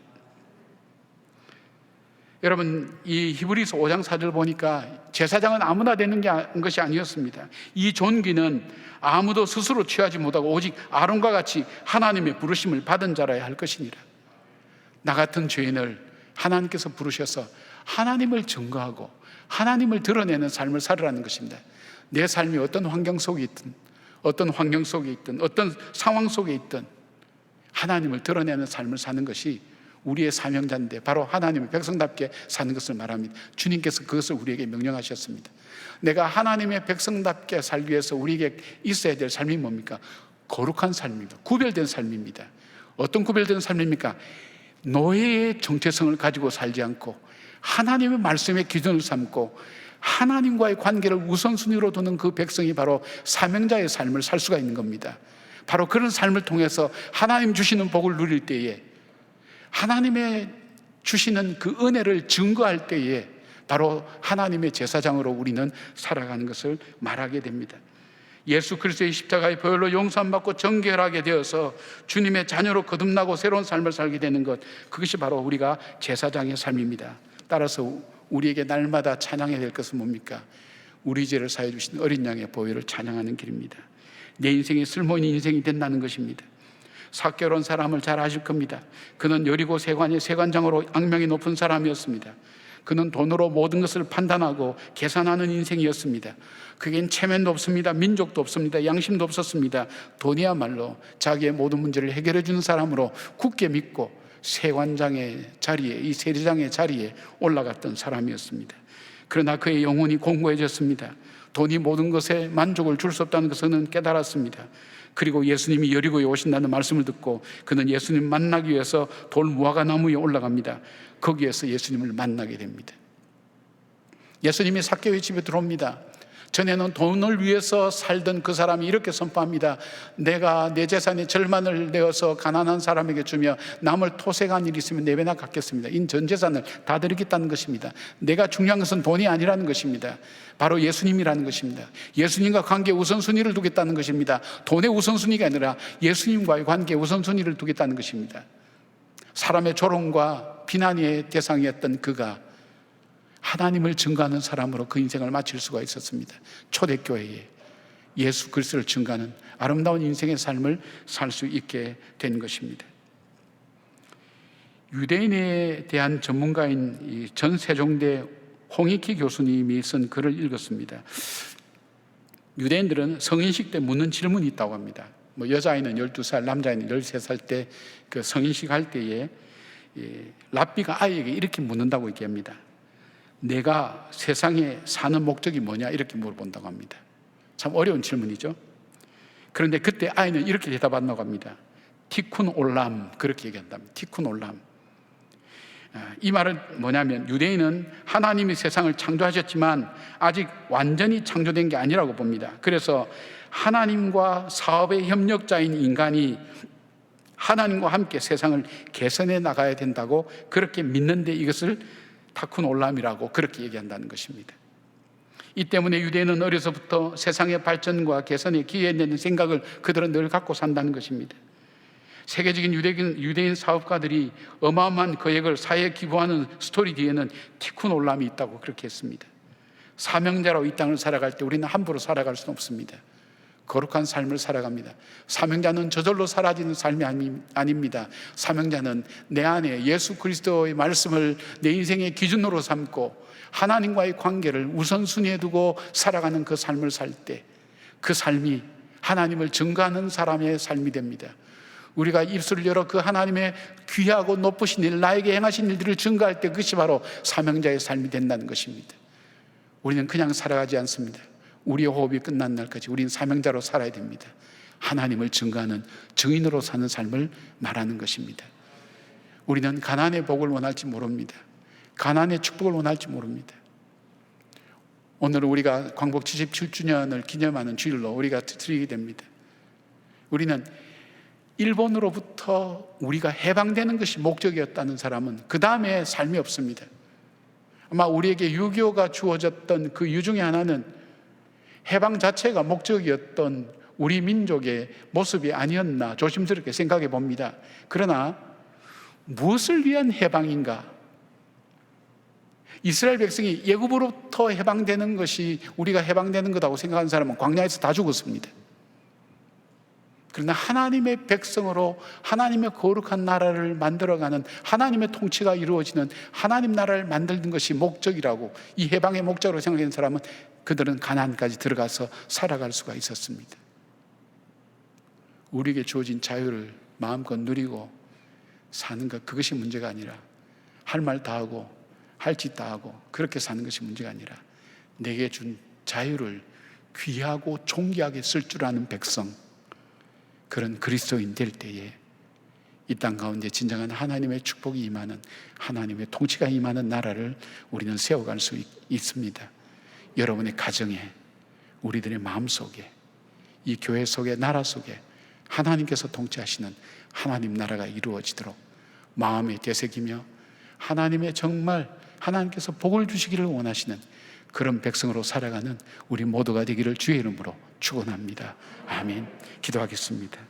여러분, 이 히브리서 5장 4절 보니까 제사장은 아무나 되는 것이 아니었습니다. 이 존귀는 아무도 스스로 취하지 못하고 오직 아론과 같이 하나님의 부르심을 받은 자라야 할 것이니라. 나 같은 죄인을 하나님께서 부르셔서 하나님을 증거하고 하나님을 드러내는 삶을 살으라는 것입니다. 내 삶이 어떤 환경 속에 있든, 어떤 환경 속에 있든, 어떤 상황 속에 있든 하나님을 드러내는 삶을 사는 것이 우리의 사명자인데, 바로 하나님의 백성답게 사는 것을 말합니다. 주님께서 그것을 우리에게 명령하셨습니다. 내가 하나님의 백성답게 살기 위해서 우리에게 있어야 될 삶이 뭡니까? 거룩한 삶입니다. 구별된 삶입니다. 어떤 구별된 삶입니까? 노예의 정체성을 가지고 살지 않고 하나님의 말씀의 기준을 삼고 하나님과의 관계를 우선순위로 두는 그 백성이 바로 사명자의 삶을 살 수가 있는 겁니다. 바로 그런 삶을 통해서 하나님 주시는 복을 누릴 때에, 하나님의 주시는 그 은혜를 증거할 때에 바로 하나님의 제사장으로 우리는 살아가는 것을 말하게 됩니다. 예수 그리스도의 십자가의 보혈로 용서받고 정결하게 되어서 주님의 자녀로 거듭나고 새로운 삶을 살게 되는 것, 그것이 바로 우리가 제사장의 삶입니다. 따라서 우리에게 날마다 찬양해야 될 것은 뭡니까? 우리 죄를 사해 주신 어린 양의 보혈을 찬양하는 길입니다. 내 인생이 쓸모있는 인생이 된다는 것입니다. 삭개로운 사람을 잘 아실 겁니다. 그는 여리고 세관의 세관장으로 악명이 높은 사람이었습니다. 그는 돈으로 모든 것을 판단하고 계산하는 인생이었습니다. 그겐 체면도 없습니다. 민족도 없습니다. 양심도 없었습니다. 돈이야말로 자기의 모든 문제를 해결해 주는 사람으로 굳게 믿고 세관장의 자리에, 이 세리장의 자리에 올라갔던 사람이었습니다. 그러나 그의 영혼이 공고해졌습니다. 돈이 모든 것에 만족을 줄 수 없다는 것을 그는 깨달았습니다. 그리고 예수님이 여리고에 오신다는 말씀을 듣고 그는 예수님 만나기 위해서 돌 무화과 나무 위에 올라갑니다. 거기에서 예수님을 만나게 됩니다. 예수님이 삭개오의 집에 들어옵니다. 전에는 돈을 위해서 살던 그 사람이 이렇게 선포합니다. 내가 내 재산의 절반을 내어서 가난한 사람에게 주며 남을 토색한 일이 있으면 4배나 갚겠습니다. 이 전 재산을 다 드리겠다는 것입니다. 내가 중요한 것은 돈이 아니라는 것입니다. 바로 예수님이라는 것입니다. 예수님과 관계에 우선순위를 두겠다는 것입니다. 돈의 우선순위가 아니라 예수님과의 관계에 우선순위를 두겠다는 것입니다. 사람의 조롱과 비난의 대상이었던 그가 하나님을 증거하는 사람으로 그 인생을 마칠 수가 있었습니다. 초대교회에 예수 그리스도를 증거하는 아름다운 인생의 삶을 살 수 있게 된 것입니다. 유대인에 대한 전문가인 전 세종대 홍익희 교수님이 쓴 글을 읽었습니다. 유대인들은 성인식 때 묻는 질문이 있다고 합니다. 여자아이는 12살, 남자아이는 13살 때 그 성인식 할 때에 랍비가 아이에게 이렇게 묻는다고 얘기합니다. 내가 세상에 사는 목적이 뭐냐? 이렇게 물어본다고 합니다. 참 어려운 질문이죠. 그런데 그때 아이는 이렇게 대답한다고 합니다. 티쿤 올람, 그렇게 얘기한답니다. 티쿤 올람. 이 말은 뭐냐면 유대인은 하나님이 세상을 창조하셨지만 아직 완전히 창조된 게 아니라고 봅니다. 그래서 하나님과 사업의 협력자인 인간이 하나님과 함께 세상을 개선해 나가야 된다고 그렇게 믿는데 이것을 타쿤 올람이라고 그렇게 얘기한다는 것입니다. 이 때문에 유대인은 어려서부터 세상의 발전과 개선에 기여해내는 생각을 그들은 늘 갖고 산다는 것입니다. 세계적인 유대인 사업가들이 어마어마한 거액을 사회에 기부하는 스토리 뒤에는 티쿤 올람이 있다고 그렇게 했습니다. 사명자로 이 땅을 살아갈 때 우리는 함부로 살아갈 수는 없습니다. 거룩한 삶을 살아갑니다. 사명자는 저절로 사라지는 삶이 아닙니다. 사명자는 내 안에 예수 그리스도의 말씀을 내 인생의 기준으로 삼고 하나님과의 관계를 우선순위에 두고 살아가는 그 삶을 살 때 그 삶이 하나님을 증거하는 사람의 삶이 됩니다. 우리가 입술을 열어 그 하나님의 귀하고 높으신 일, 나에게 행하신 일들을 증거할 때 그것이 바로 사명자의 삶이 된다는 것입니다. 우리는 그냥 살아가지 않습니다. 우리의 호흡이 끝난 날까지 우리는 사명자로 살아야 됩니다. 하나님을 증거하는 증인으로 사는 삶을 말하는 것입니다. 우리는 가난의 복을 원할지 모릅니다. 가난의 축복을 원할지 모릅니다. 오늘은 우리가 광복 77주년을 기념하는 주일로 우리가 드리게 됩니다. 우리는 일본으로부터 우리가 해방되는 것이 목적이었다는 사람은 그 다음에 삶이 없습니다. 아마 우리에게 유교가 주어졌던 그 이유 중에 하나는 해방 자체가 목적이었던 우리 민족의 모습이 아니었나 조심스럽게 생각해 봅니다. 그러나 무엇을 위한 해방인가? 이스라엘 백성이 애굽으로부터 해방되는 것이 우리가 해방되는 것이라고 생각하는 사람은 광야에서 다 죽었습니다. 그러나 하나님의 백성으로 하나님의 거룩한 나라를 만들어가는 하나님의 통치가 이루어지는 하나님 나라를 만드는 것이 목적이라고, 이 해방의 목적으로 생각하는 사람은 그들은 가나안까지 들어가서 살아갈 수가 있었습니다. 우리에게 주어진 자유를 마음껏 누리고 사는 것, 그것이 문제가 아니라 할 말 다 하고 할 짓 다 하고 그렇게 사는 것이 문제가 아니라 내게 준 자유를 귀하고 존귀하게 쓸 줄 아는 백성, 그런 그리스도인 될 때에 이 땅 가운데 진정한 하나님의 축복이 임하는, 하나님의 통치가 임하는 나라를 우리는 세워갈 수 있습니다. 여러분의 가정에, 우리들의 마음속에, 이 교회 속에, 나라 속에 하나님께서 통치하시는 하나님 나라가 이루어지도록 마음에 되새기며 하나님의 정말 하나님께서 복을 주시기를 원하시는 그런 백성으로 살아가는 우리 모두가 되기를 주의 이름으로 축원합니다. 아멘. 기도하겠습니다.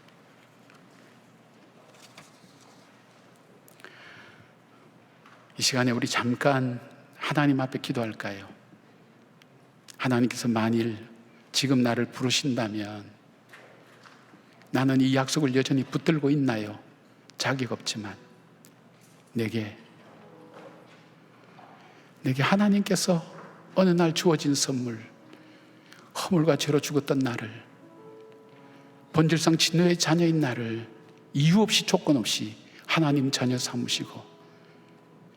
이 시간에 우리 잠깐 하나님 앞에 기도할까요? 하나님께서 만일 지금 나를 부르신다면 나는 이 약속을 여전히 붙들고 있나요? 자격 없지만 내게 하나님께서 어느 날 주어진 선물, 허물과 죄로 죽었던 나를, 본질상 진노의 자녀인 나를 이유 없이 조건 없이 하나님 자녀 삼으시고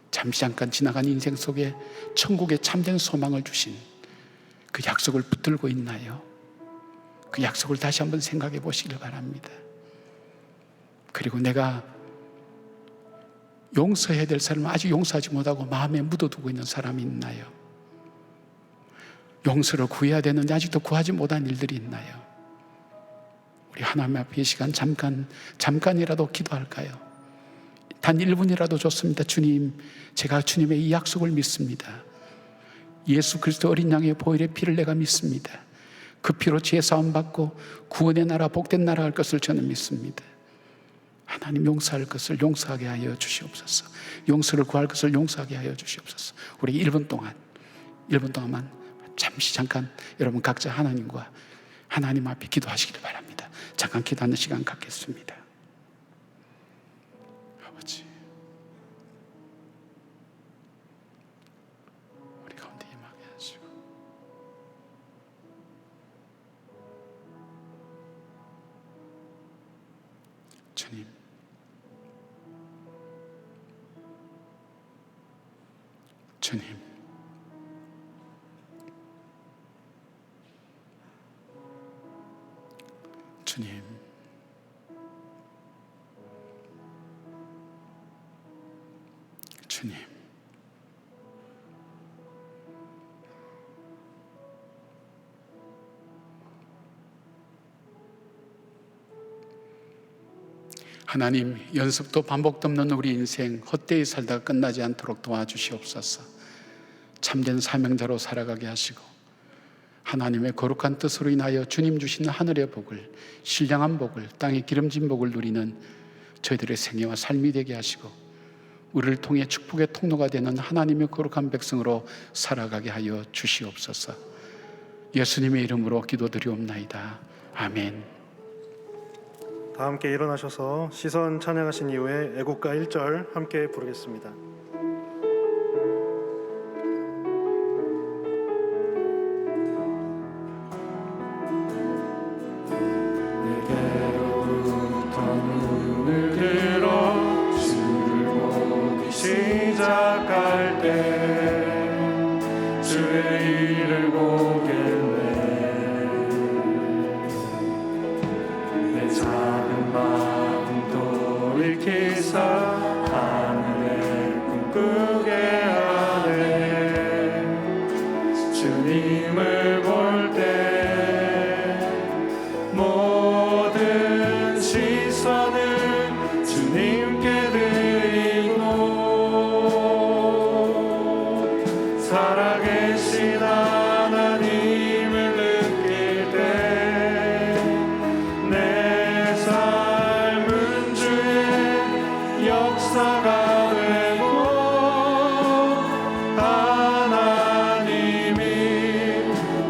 잠시 잠깐 지나간 인생 속에 천국의 참된 소망을 주신 그 약속을 붙들고 있나요? 그 약속을 다시 한번 생각해 보시길 바랍니다. 그리고 내가 용서해야 될 사람을 아직 용서하지 못하고 마음에 묻어두고 있는 사람이 있나요? 용서를 구해야 되는데 아직도 구하지 못한 일들이 있나요? 우리 하나님 앞에 이 시간 잠깐이라도 기도할까요? 단 1분이라도 좋습니다. 주님, 제가 주님의 이 약속을 믿습니다. 예수 그리스도 어린 양의 보혈의 피를 내가 믿습니다. 그 피로 죄 사함 받고 구원의 나라, 복된 나라 할 것을 저는 믿습니다. 하나님, 용서할 것을 용서하게 하여 주시옵소서. 용서를 구할 것을 용서하게 하여 주시옵소서. 우리 1분 동안만 잠깐 여러분 각자 하나님과 하나님 앞에 기도하시길 바랍니다. 잠깐 기도하는 시간 갖겠습니다. 아버지, 우리 가운데 임하게 하시고 주님, 주님, 주님, 주님, 하나님, 연습도 반복도 없는 우리 인생 헛되이 살다가 끝나지 않도록 도와주시옵소서. 참된 사명자로 살아가게 하시고 하나님의 거룩한 뜻으로 인하여 주님 주시는 하늘의 복을, 신령한 복을, 땅의 기름진 복을 누리는 저희들의 생애와 삶이 되게 하시고 우리를 통해 축복의 통로가 되는 하나님의 거룩한 백성으로 살아가게 하여 주시옵소서. 예수님의 이름으로 기도드리옵나이다. 아멘. 다 함께 일어나셔서 시선 찬양하신 이후에 애국가 1절 함께 부르겠습니다. 시작할 때 주의 일을 보겠네. 내 작은 마음도 일으키사 하늘에 꿈꾸게 하네. 주님을 볼 때 모든 시선을 주님께 드리고 살아계신 하나님을 느낄 때 내 삶은 주의 역사가 되고 하나님이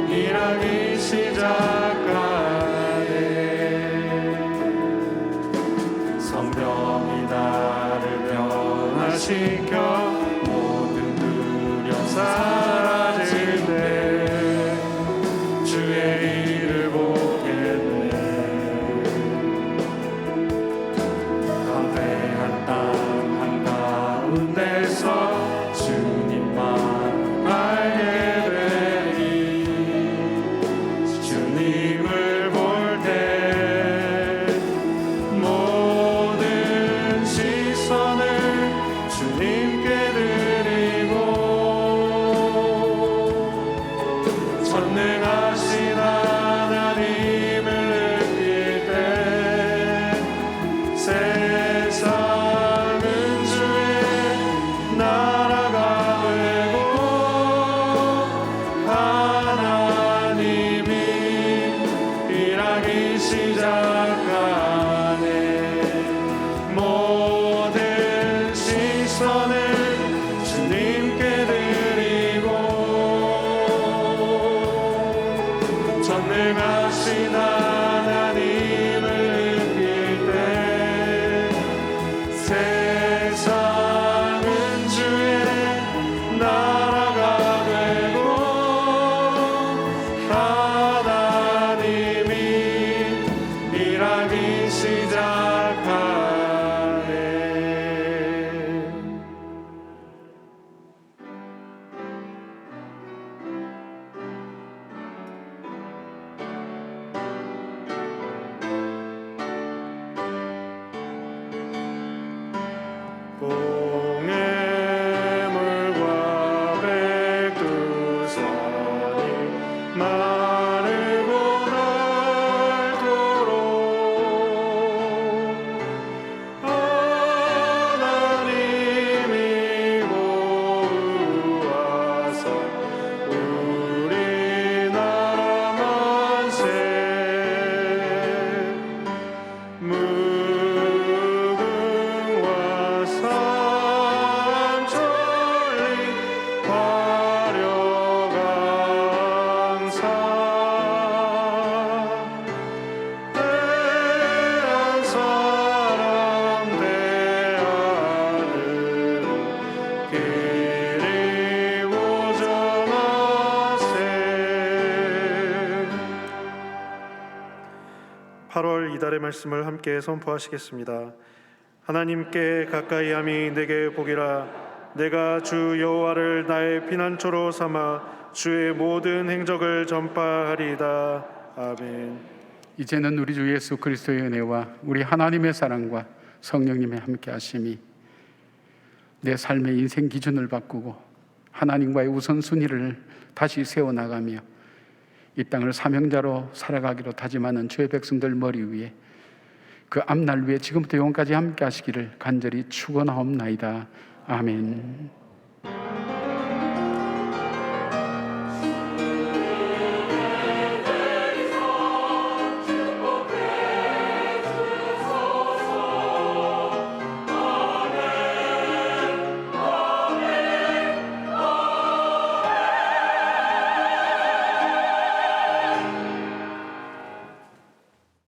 일하기 시작하네. 성령이 나를 변화시켜 사라질 때 주의 일을 보겠네. 담대한 땅 한가운데서 주님만 알게 되니 주님을 볼 때 모든 시선을 주님께 삶이 시작하네. 봉해물과 백두산이 마르고 닳도록 하나님이 보호하사 우리나라 만세 무궁화 삼천리 화려강사 대한 사람 대하늘로 길이 오전하세. 8월 이달의 말씀을 함께 선포하시겠습니다. 하나님께 가까이함이 내게 복이라. 내가 주 여호와를 나의 피난처로 삼아 주의 모든 행적을 전파하리이다. 아멘. 이제는 우리 주 예수 그리스도의 은혜와 우리 하나님의 사랑과 성령님의 함께 하심이 내 삶의 인생 기준을 바꾸고 하나님과의 우선순위를 다시 세워나가며 이 땅을 사명자로 살아가기로 다짐하는 주의 백성들 머리 위에 그 앞날 위에 지금부터 영원까지 함께 하시기를 간절히 축원하옵나이다. 아멘.